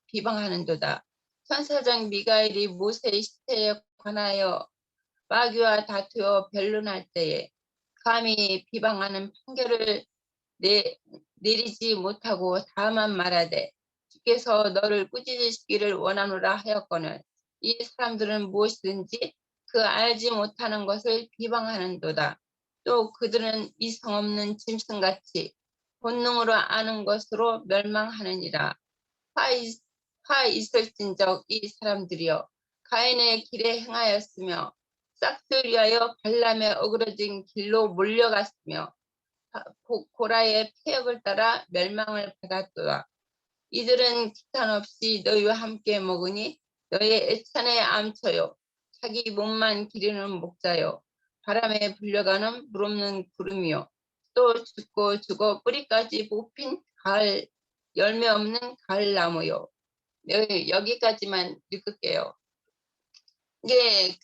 비방하는도다. 천사장 미가엘이 모세의 시체에 관하여 마귀와 다투어 변론할 때에 감히 비방하는 판결을 내리지 못하고 다만 말하되 주께서 너를 꾸짖으시기를 원하노라 하였거늘 이 사람들은 무엇이든지 그 알지 못하는 것을 비방하는도다. 또 그들은 이성 없는 짐승같이 본능으로 아는 것으로 멸망하느니라. 화 있을진적 이 사람들이여 가인의 길에 행하였으며 싹들 위하여 발람의 어그러진 길로 몰려갔으며 고라의 폐역을 따라 멸망을 받았도다. 이들은 기탄 없이 너희와 함께 먹으니 너희의 애찬에 암쳐요. 자기 몸만 기르는 목자요. 바람에 불려가는 물없는 구름이요. 또 죽어 뿌리까지 뽑힌 가을 열매 없는 가을나무요. 여기까지만 읽을게요. 이게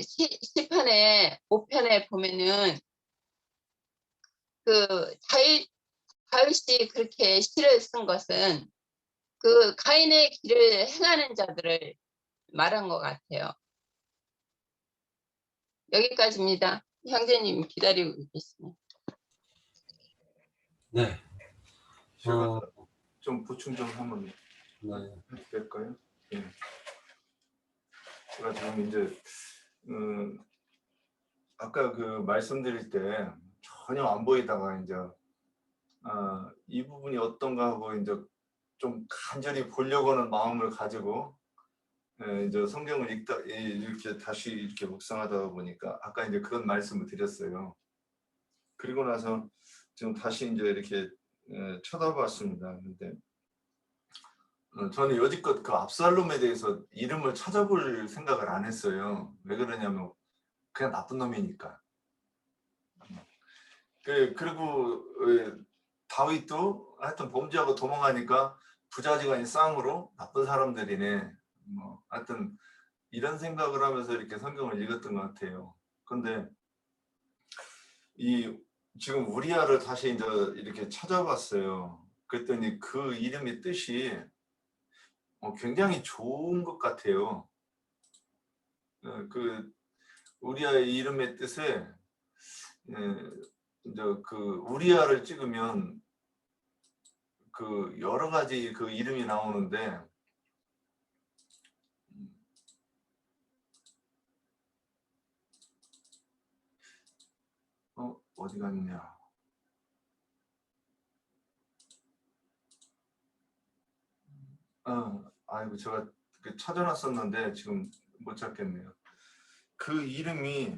시편의 5편에 보면은 다윗이 그렇게 시를 쓴 것은 그 가인의 길을 행하는 자들을 말한 것 같아요. 여기까지입니다. 형제님 기다리고 계십니다. 네. 제가 좀 보충 좀 하면 네. 해도 될까요? 네. 제가 지금 이제 아까 그 말씀드릴 때 전혀 안 보이다가 이제 이 부분이 어떤가 하고 이제 좀 간절히 보려고 하는 마음을 가지고 이제 성경을 이렇게 다시 이렇게 묵상하다 보니까 아까 이제 그런 말씀을 드렸어요. 그리고 나서 지금 다시 이제 이렇게 쳐다봤습니다. 근데 저는 여지껏 그 압살롬에 대해서 이름을 찾아볼 생각을 안 했어요. 왜 그러냐면 그냥 나쁜 놈이니까. 그리고 다윗도 하여튼 범죄하고 도망가니까 부자지간이 쌍으로 나쁜 사람들이네. 뭐 하여튼 이런 생각을 하면서 이렇게 성경을 읽었던 것 같아요. 근데 지금 우리아를 다시 이제 이렇게 찾아봤어요. 그랬더니 그 이름의 뜻이 굉장히 좋은 것 같아요. 그 우리아의 이름의 뜻에 이제 그 우리아를 찍으면 그 여러 가지 그 이름이 나오는데 어디 갔냐? 아이고 제가 찾아놨었는데 지금 못 찾겠네요. 그 이름이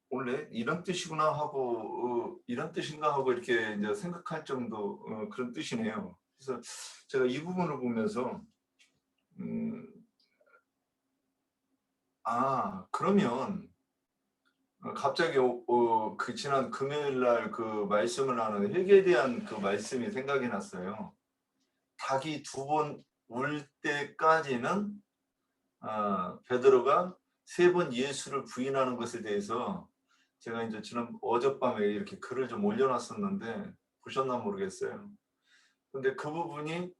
원래 이런 뜻이구나 하고 이런 뜻인가 하고 이렇게 이제 생각할 정도 그런 뜻이네요. 그래서 제가 이 부분을 보면서 그러면 갑자기 그 지난 금요일 날 그 말씀을 하는 회개에 대한 그 말씀이 생각이 났어요. 닭이 2번 울 때까지는 베드로가 3번 예수를 부인하는 것에 대해서 제가 이제 지난 어젯밤에 이렇게 글을 좀 올려놨었는데 보셨나 모르겠어요. 근데 그 부분이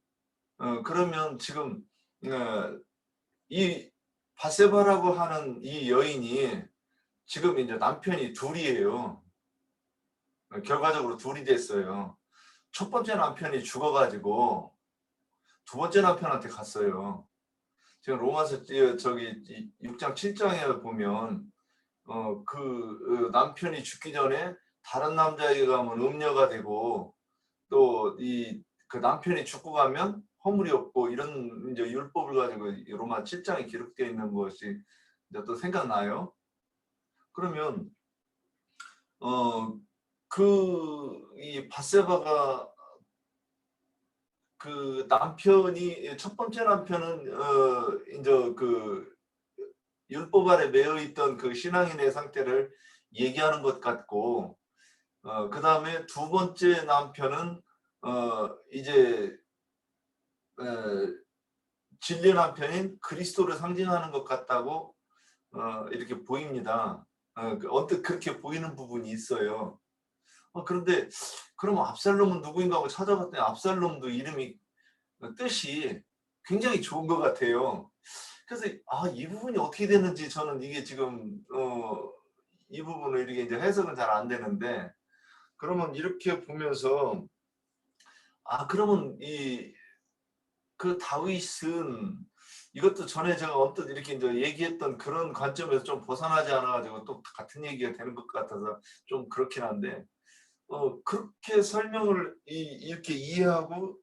그러면 지금 이 바세바라고 하는 이 여인이 지금 이제 남편이 둘이에요. 결과적으로 둘이 됐어요. 첫 번째 남편이 죽어가지고 두 번째 남편한테 갔어요. 지금 로마서 저기 6장 7장에 보면 그 남편이 죽기 전에 다른 남자에게 가면 음녀가 되고 또 그 남편이 죽고 가면 허물이 없고 이런 이제 율법을 가지고 로마 7장에 기록되어 있는 것이 이제 또 생각나요. 그러면 이 바세바가 그 남편이 첫 번째 남편은 이제 그 율법 아래 매여 있던 그 신앙인의 상태를 얘기하는 것 같고 그 다음에 두 번째 남편은 이제 진리 남편인 그리스도를 상징하는 것 같다고 이렇게 보입니다. 언뜻 그렇게 보이는 부분이 있어요. 그런데 그럼 압살롬은 누구인가 하고 찾아봤더니 압살롬도 이름이 뜻이 굉장히 좋은 것 같아요. 그래서 이 부분이 어떻게 되는지 저는 이게 지금 이 부분을 이렇게 이제 해석은 잘 안 되는데 그러면 이렇게 보면서 그러면 그 다윗은 이것도 전에 제가 언뜻 이렇게 이제 얘기했던 그런 관점에서 좀 벗어나지 않아가지고 또 같은 얘기가 되는 것 같아서 좀 그렇긴 한데 그렇게 설명을 이렇게 이해하고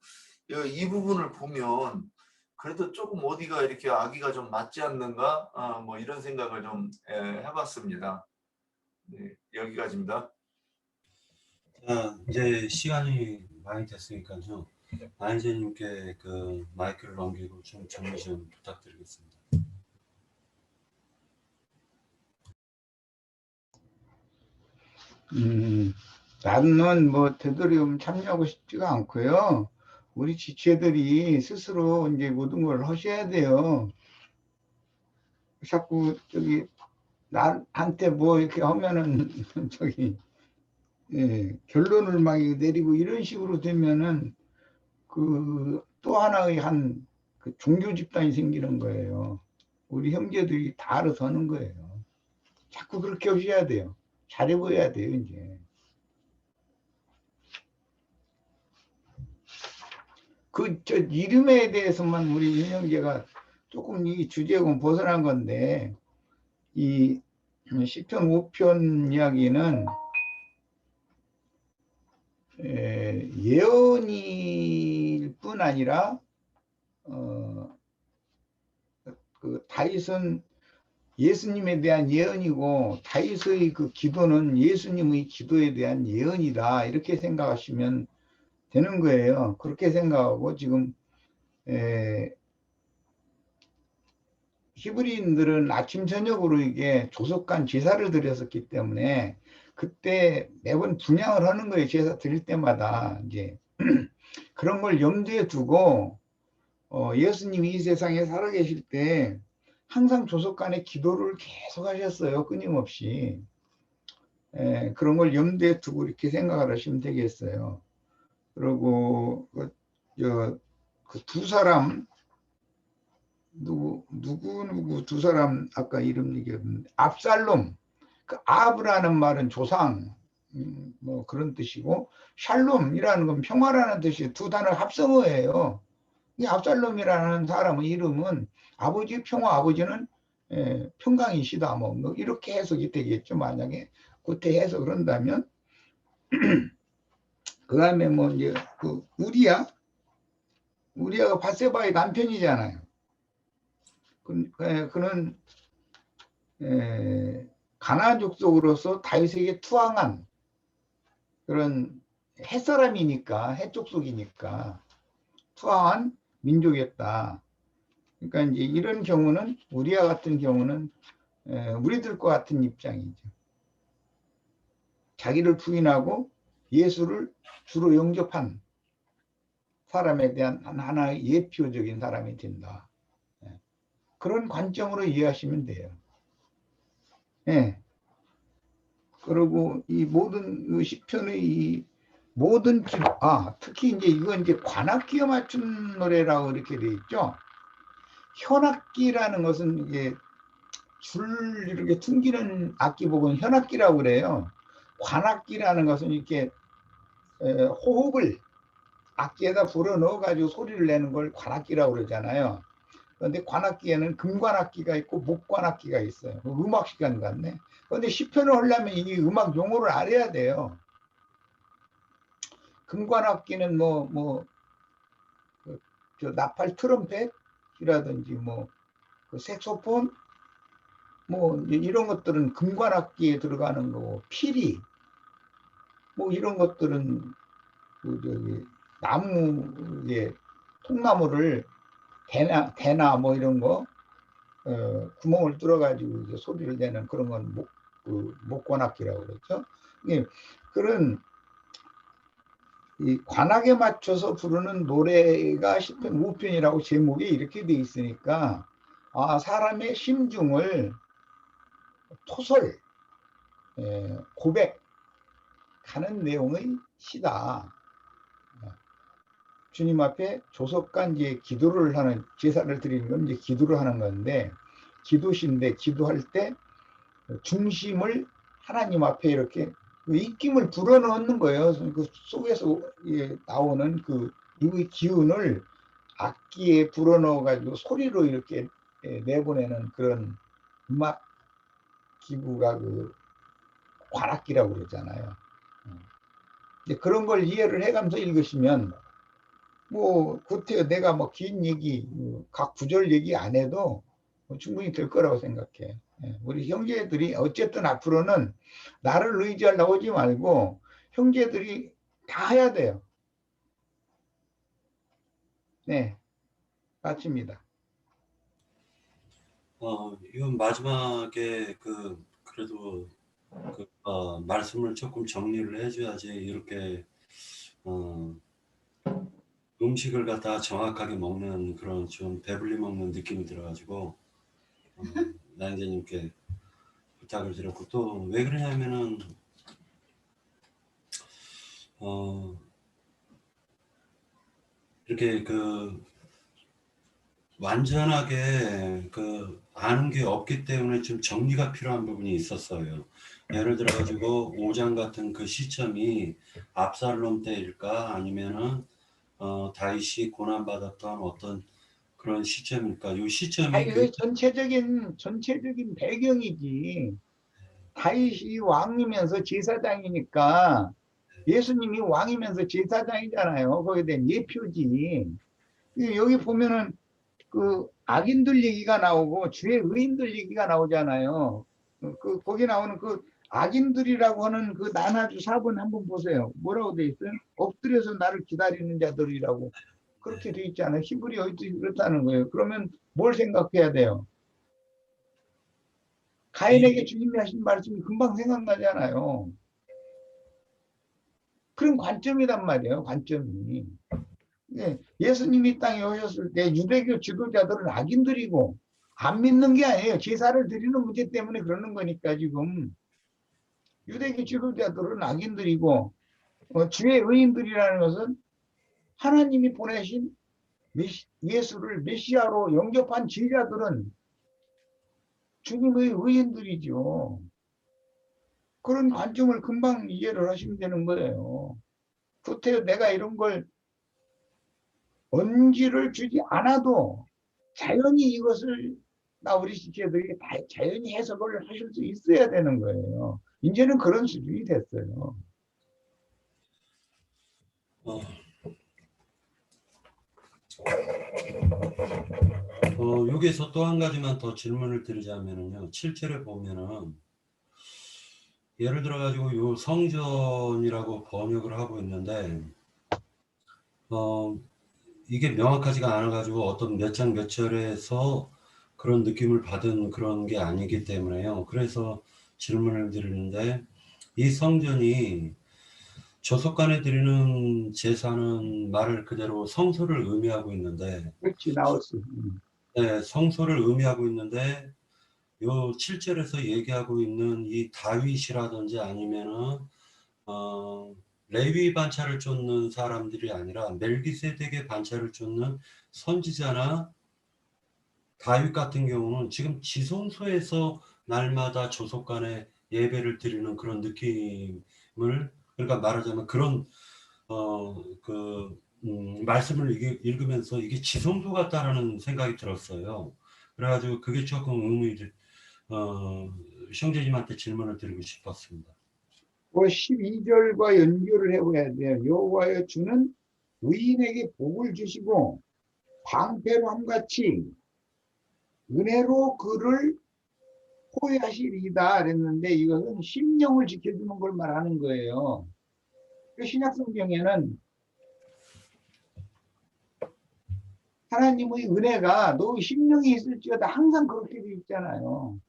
이 부분을 보면 그래도 조금 어디가 이렇게 아기가 좀 맞지 않는가 뭐 이런 생각을 좀 해봤습니다. 네, 여기까지입니다. 자, 이제 시간이 많이 됐으니까요. 마이제님께 그 마이크를 넘기고 좀 정리 좀 부탁드리겠습니다. 나는 뭐 되도록이면 참여하고 싶지가 않고요. 우리 지체들이 스스로 이제 모든 걸 하셔야 돼요. 자꾸 저기 나한테 뭐 이렇게 하면은 저기 결론을 막 내리고 이런 식으로 되면은 그 또 하나의 그 종교 집단이 생기는 거예요. 우리 형제들이 다 알아서 하는 거예요. 자꾸 그렇게 하셔야 돼요. 잘해 보여야 돼요, 이제. 저 이름에 대해서만 우리 윤영재가 조금 이 주제하고는 벗어난 건데, 이 시편 5편 이야기는 예언일 뿐 아니라 그 다윗은 예수님에 대한 예언이고 다윗의 그 기도는 예수님의 기도에 대한 예언이다 이렇게 생각하시면 되는 거예요. 그렇게 생각하고 지금 히브리인들은 아침 저녁으로 이게 조속한 제사를 드렸었기 때문에 그때 매번 분향을 하는 거예요. 제사 드릴 때마다 이제 그런 걸 염두에 두고 예수님이 이 세상에 살아계실 때 항상 조속간에 기도를 계속 하셨어요. 끊임없이. 그런 걸 염두에 두고 이렇게 생각을 하시면 되겠어요. 그리고 그 두 사람 누구 두 사람 아까 이름 얘기했는데 압살롬, 그 압이라는 말은 조상 뭐 그런 뜻이고 샬롬이라는 건 평화라는 뜻이 두 단어 합성어예요. 이 압살롬이라는 사람의 이름은 아버지 평화, 아버지는 평강이시다 뭐 이렇게 해석이 되겠죠. 만약에 구태해서 그런다면 그 다음에 뭐 이제 그 우리아가 밧세바의 남편이잖아요. 그는 가나안 족속으로서 다윗에게 투항한 그런 햇사람이니까, 해족속이니까 투항한 민족이었다. 그러니까 이제 이런 경우는 우리와 같은 경우는 우리들과 같은 입장이죠. 자기를 부인하고 예수를 주로 영접한 사람에 대한 하나의 예표적인 사람이 된다. 그런 관점으로 이해하시면 돼요. 예. 그리고 이 모든 시편의 이 모든 특히 이제 이건 이제 관악기에 맞춘 노래라고 이렇게 돼 있죠. 현악기라는 것은 이게 줄 이렇게 튕기는 악기복은 현악기라고 그래요. 관악기라는 것은 이렇게 호흡을 악기에다 불어 넣어 가지고 소리를 내는 걸 관악기라고 그러잖아요. 그런데 관악기에는 금관악기가 있고 목관악기가 있어요. 음악 시간 같네. 그런데 시편을 하려면 이 음악 용어를 알아야 돼요. 금관악기는 저 나팔 트럼펫이라든지 그 색소폰 이런 것들은 금관악기에 들어가는 거고, 피리 이런 것들은 그 저기 나무에 통나무를 대나 이런 거 구멍을 뚫어 가지고 이제 소리를 내는 그런 건 목관악기라고 그러죠. 그런 이 관악에 맞춰서 부르는 노래가 시편 5편이라고 제목이 이렇게 돼 있으니까 사람의 심중을 토설, 고백하는 내용의 시다. 주님 앞에 조석과 이제 기도를 하는, 제사를 드리는 건 이제 기도를 하는 건데, 기도시인데 기도할 때 중심을 하나님 앞에 이렇게 입김을 불어넣는 거예요. 그 속에서 나오는 이 기운을 악기에 불어넣어 가지고 소리로 이렇게 내보내는 그런 음악 기구가 관악기라고 그러잖아요. 그런 걸 이해를 해가면서 읽으시면 그때 내가 긴 얘기, 각 구절 얘기 안 해도 충분히 될 거라고 생각해. 우리 형제들이 어쨌든 앞으로는 나를 의지하려고 하지 말고 형제들이 다 해야 돼요. 네, 마칩니다. 이건 마지막에 그래도 말씀을 조금 정리를 해줘야지 이렇게 음식을 갖다가 정확하게 먹는 그런 좀 배불리 먹는 느낌이 들어가지고 나영재님께 부탁을 드렸고, 또 왜 그러냐면은 이렇게 완전하게 아는 게 없기 때문에 좀 정리가 필요한 부분이 있었어요. 예를 들어 가지고 5장 같은 그 시점이 압살롬 때일까 아니면은 다윗이 고난받았던 어떤 그런 시점일까? 이 시점이 이거 전체적인 배경이지. 다윗이 왕이면서 제사장이니까 예수님이 왕이면서 제사장이잖아요. 거기에 대한 예표지. 여기 보면은 악인들 얘기가 나오고 주의 의인들 얘기가 나오잖아요. 거기 나오는 악인들이라고 하는 나나주 4번 한번 보세요. 뭐라고 돼 있어요? 엎드려서 나를 기다리는 자들이라고 그렇게 돼 있잖아요. 히브리어도 그렇다는 거예요. 그러면 뭘 생각해야 돼요? 가인에게 주님이 하신 말씀이 금방 생각나잖아요. 그런 관점이란 말이에요. 관점이. 예수님이 땅에 오셨을 때 유대교 지도자들은 악인들이고 안 믿는 게 아니에요. 제사를 드리는 문제 때문에 그러는 거니까 지금. 유대교 지도자들은 악인들이고 주의 의인들이라는 것은 하나님이 보내신 예수를 메시아로 영접한 제자들은 주님의 의인들이죠. 그런 관점을 금방 이해를 하시면 되는 거예요. 구태여 내가 이런 걸 언지를 주지 않아도 자연히 이것을 우리 지체들이 자연히 해석을 하실 수 있어야 되는 거예요. 이제는 그런 수준이 됐어요. 여기서 또 한 가지만 더 질문을 드리자면요. 7절에 보면은 예를 들어 가지고 요 성전이라고 번역을 하고 있는데 이게 명확하지가 않아 가지고 어떤 몇 장 몇 절에서 그런 느낌을 받은 그런 게 아니기 때문에요. 그래서 질문을 드리는데 이 성전이 조속간에 드리는 제사는 말 그대로 성소를 의미하고 있는데 그렇지, 나왔어. 네, 성소를 의미하고 있는데 요 7절에서 얘기하고 있는 이 다윗이라든지 아니면은 레위 반차를 쫓는 사람들이 아니라 멜기세덱의 반차를 쫓는 선지자나 다윗 같은 경우는 지금 지성소에서 날마다 조속간에 예배를 드리는 그런 느낌을, 그러니까 말하자면 그런 말씀을 읽으면서 이게 지성소 같다라는 생각이 들었어요. 그래가지고 그게 조금 형제님한테 질문을 드리고 싶었습니다. 그 12절과 연결을 해봐야 돼요. 여호와여 주는 의인에게 복을 주시고 방패로 함같이 은혜로 그를 호위하시리이다 그랬는데 이것은 심령을 지켜주는 걸 말하는 거예요. 신약 성경에는 하나님의 은혜가 너 심령이 있을지어다 항상 그렇게 되어 있잖아요.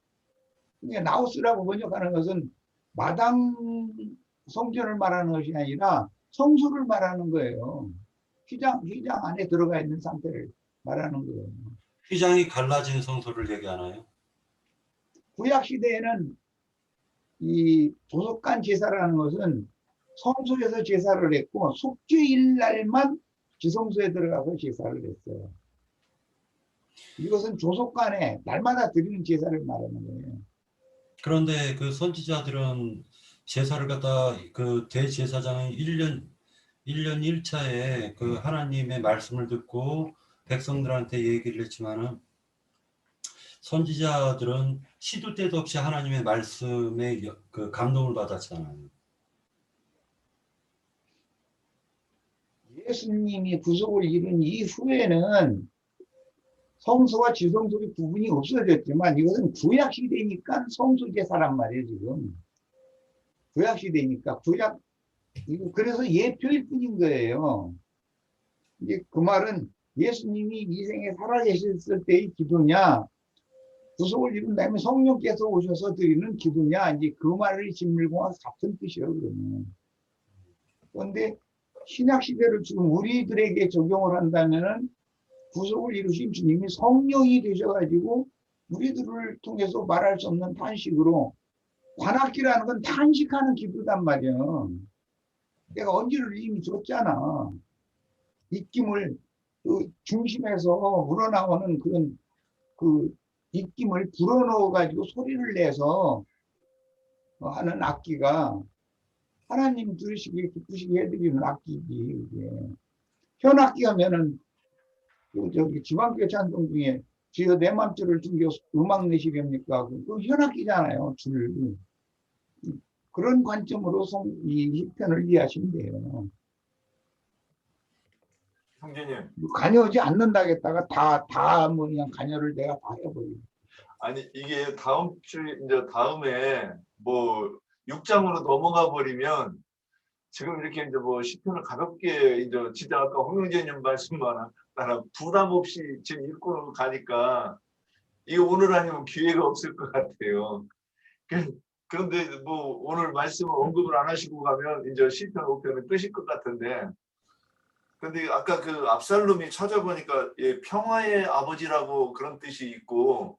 그러니까 나우스라고 번역하는 것은 마당 성전을 말하는 것이 아니라 성소를 말하는 거예요. 휘장 안에 들어가 있는 상태를 말하는 거예요. 휘장이 갈라진 성소를 얘기하나요? 구약 시대에는 이 조속간 제사라는 것은 성소에서 제사를 했고 속죄일 날만 지성소에 들어가서 제사를 했어요. 이것은 조속간에 날마다 드리는 제사를 말하는 거예요. 그런데 그 선지자들은 제사를 갖다 그 대제사장은 1년 1차에 그 하나님의 말씀을 듣고 백성들한테 얘기를 했지만은 선지자들은 시도 때도 없이 하나님의 말씀에 그 감동을 받았잖아요. 예수님이 구속을 이룬 이후에는 성소와 지성소의 구분이 없어졌지만 이것은 구약 시대니까 성소 제사란 말이에요. 지금 구약 시대니까 그래서 예표일 뿐인 거예요. 이제 그 말은 예수님이 이 생에 살아계셨을 때의 기도냐 구속을 이룬 다음에 성령께서 오셔서 드리는 기도냐 이제 그 말을 짓물고 같은 뜻이에요. 그러면 그런데 신약 시대를 지금 우리들에게 적용을 한다면은 구속을 이루신 주님이 성령이 되셔가지고 우리들을 통해서 말할 수 없는 탄식으로 관악기라는 건 탄식하는 기도단 말이야. 내가 언지를 이미 줬잖아. 입김을 그 중심에서 우러나오는 그런 그 입김을 불어넣어가지고 소리를 내서 하는 악기가 하나님 들으시기 기쁘시게 해드리는 악기지. 이게. 현악기 하면은 저기 지방교 찬송 중에 주여 내 맘줄을 숨겨 음악 내시렵니까? 그 현악기잖아요. 줄. 그런 관점으로 이 시편을 이해하시면 돼요. 형제님, 관여하지 않는다겠다가 다 뭐 그냥 관여를 내가 다 해버리고. 아니 이게 다음 주 이제 다음에 뭐 6장으로 넘어가 버리면 지금 이렇게 이제 뭐 시편을 가볍게 이제 진짜 아까 홍영재님 말씀만 따라 부담 없이 지금 읽고 가니까 이거 오늘 아니면 기회가 없을 것 같아요. 그런데 뭐 오늘 말씀을 언급을 안 하시고 가면 이제 시편 5편은 끝일 것 같은데, 근데 아까 그 압살롬이 찾아보니까 예, 평화의 아버지라고 그런 뜻이 있고,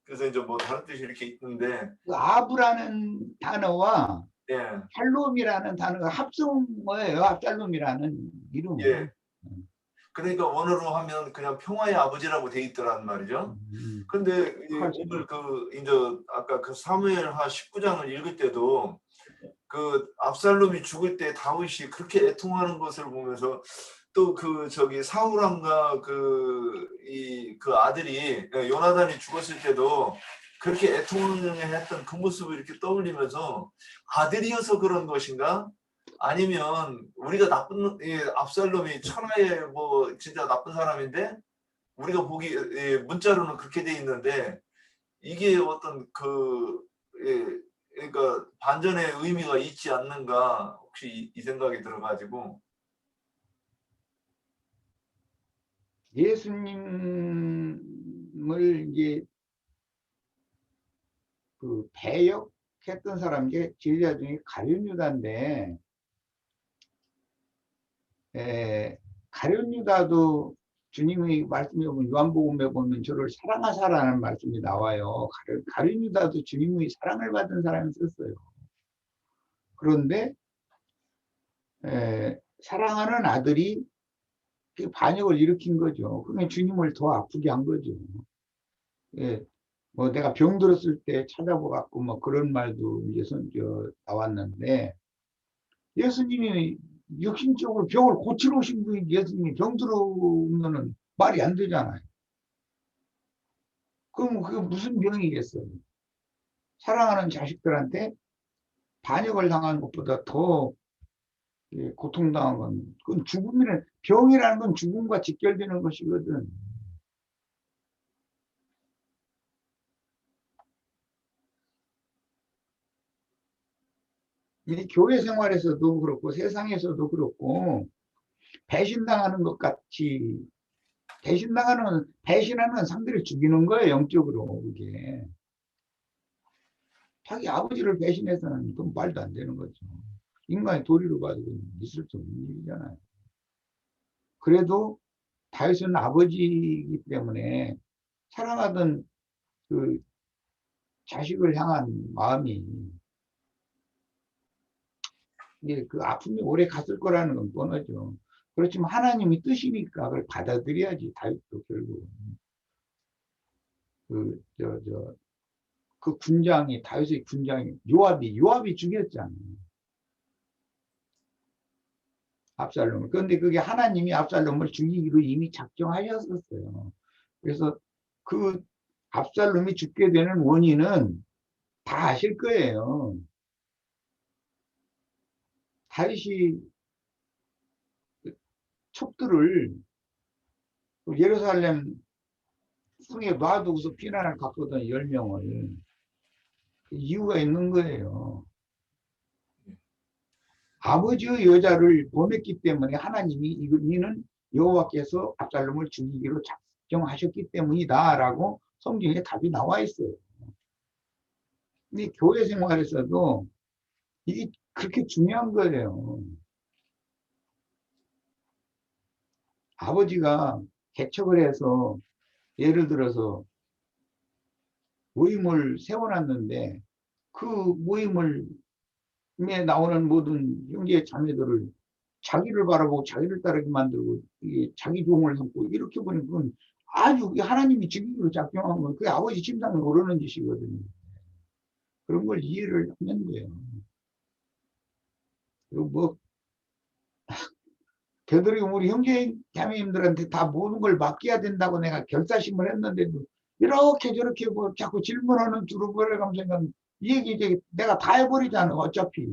그래서 이제 뭐 다른 뜻이 이렇게 있는데 그 아브라는 단어와 예, 샬롬이라는 단어가 합성어예요. 압살롬이라는 이름이. 예. 그러니까 원어로 하면 그냥 평화의 아버지라고 돼 있더란 말이죠. 근데 오늘 그 이제 아까 그 사무엘하 19장을 읽을 때도 그 압살롬이 죽을 때 다윗이 그렇게 애통하는 것을 보면서 또 그 저기 사울왕과 그 아들이 요나단이 죽었을 때도 그렇게 애통했던 그 모습을 이렇게 떠올리면서 아들이어서 그런 것인가? 아니면 우리가 나쁜 압살롬이 천하의 뭐 진짜 나쁜 사람인데 우리가 보기 문자로는 그렇게 돼 있는데 이게 어떤 그러니까 반전의 의미가 있지 않는가 혹시 이 생각이 들어가지고. 예수님을 이제 그 배역했던 사람 게 제자 중에 가룟 유다인데, 가룟 유다도 주님의 말씀에 보면 요한복음에 보면 저를 사랑하사라는 말씀이 나와요. 가룟 유다도 주님의 사랑을 받은 사람이 썼어요. 그런데 사랑하는 아들이 그 반역을 일으킨 거죠. 그러면 주님을 더 아프게 한 거죠. 뭐 내가 병 들었을 때 찾아보 갖고 뭐 그런 말도 이제 나왔는데, 예수님이 육신적으로 병을 고치러 오신 분이 예수님이 병 들어오면은 말이 안 되잖아요. 그럼 그게 무슨 병이겠어요? 사랑하는 자식들한테 반역을 당한 것보다 더 고통당한 건, 그건 죽음이라는, 병이라는 건 죽음과 직결되는 것이거든. 이 교회 생활에서도 그렇고 세상에서도 그렇고 배신당하는 것 같이, 배신하는 상대를 죽이는 거예요. 영적으로. 그게 자기 아버지를 배신해서는 그건 말도 안 되는 거죠. 인간의 도리로 봐도 있을 수 없는 일이잖아요. 그래도 다윗은 아버지이기 때문에 사랑하던 그 자식을 향한 마음이, 그 아픔이 오래 갔을 거라는 건 뻔하죠. 그렇지만 하나님이 뜻이니까 그걸 받아들여야지. 다윗도 결국 그 군장이, 다윗의 군장이 요압이 죽였잖아요, 압살롬을. 그런데 그게 하나님이 압살롬을 죽이기로 이미 작정하셨었어요. 그래서 그 압살롬이 죽게 되는 원인은 다 아실 거예요. 다윗이 첩들을 예루살렘 성에 놔두고서 피난을 갔거든, 10명을. 이유가 있는 거예요. 아버지의 여자를 범했기 때문에 하나님이 이는 여호와께서 압살롬을 죽이기로 작정하셨기 때문이다 라고 성경에 답이 나와 있어요. 근데 교회 생활에서도 이게 그렇게 중요한 거예요. 아버지가 개척을 해서 예를 들어서 모임을 세워놨는데 그 모임에 나오는 모든 형제 자매들을 자기를 바라보고 자기를 따르게 만들고 이게 자기 종을 삼고 이렇게 보니 그건 아주 하나님이 죽이기로 작정한 건 그게 아버지 심상을 오르는 짓이거든요. 그런 걸 이해를 하는 거예요. 그리고 뭐 되도록이면 우리 형제 자매님들한테 다 모든 걸 맡겨야 된다고 내가 결사심을 했는데도 이렇게 저렇게 뭐 자꾸 질문하는 두루버려 감생각 이 얘기 이제 내가 다 해버리잖아 어차피.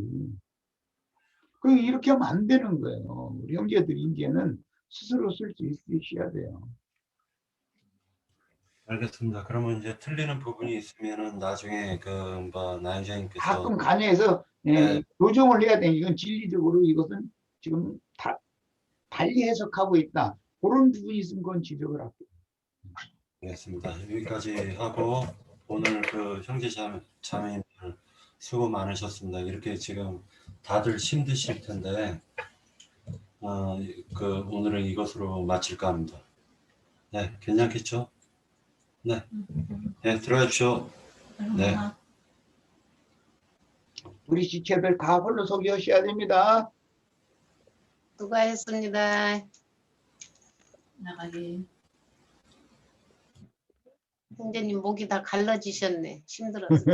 그 이렇게 하면 안 되는 거예요. 우리 형제들이 이제는 스스로 쓸 수 있으셔야 돼요. 알겠습니다. 그러면 이제 틀리는 부분이 있으면은 나중에 뭐 나인자님께서 가끔 간여해서 네. 교정을 해야 돼. 이건 진리적으로 이것은 지금 달리 해석하고 있다. 그런 부분이 있으면 그건 지적을 할게요. 알겠습니다. 여기까지 하고 오늘 그 형제 자매님들 수고 많으셨습니다. 이렇게 지금 다들 힘드실 텐데 오늘은 이것으로 마칠까 합니다. 네, 괜찮겠죠? 네, 네, 들어가 주십시오. 네. 우리 지체들 다 홀로 소개하셔야 됩니다. 수고하셨습니다. 나가기. 형제님 목이 다 갈라지셨네. 힘들어서.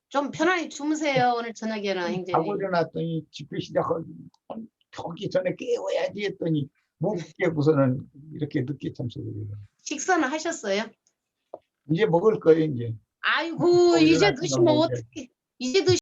좀 편안히 주무세요. 오늘 저녁에는 자고 형제님. 일어났더니 집회 시작하기 전에 깨워야지 했더니 못 깨고서는 이렇게 늦게 참석을 해요. 식사는 하셨어요? 이제 먹을 거예요, 이제. 아이고 이제 일어나서 드시면 먹어야 돼. 어떡해. 이제 드시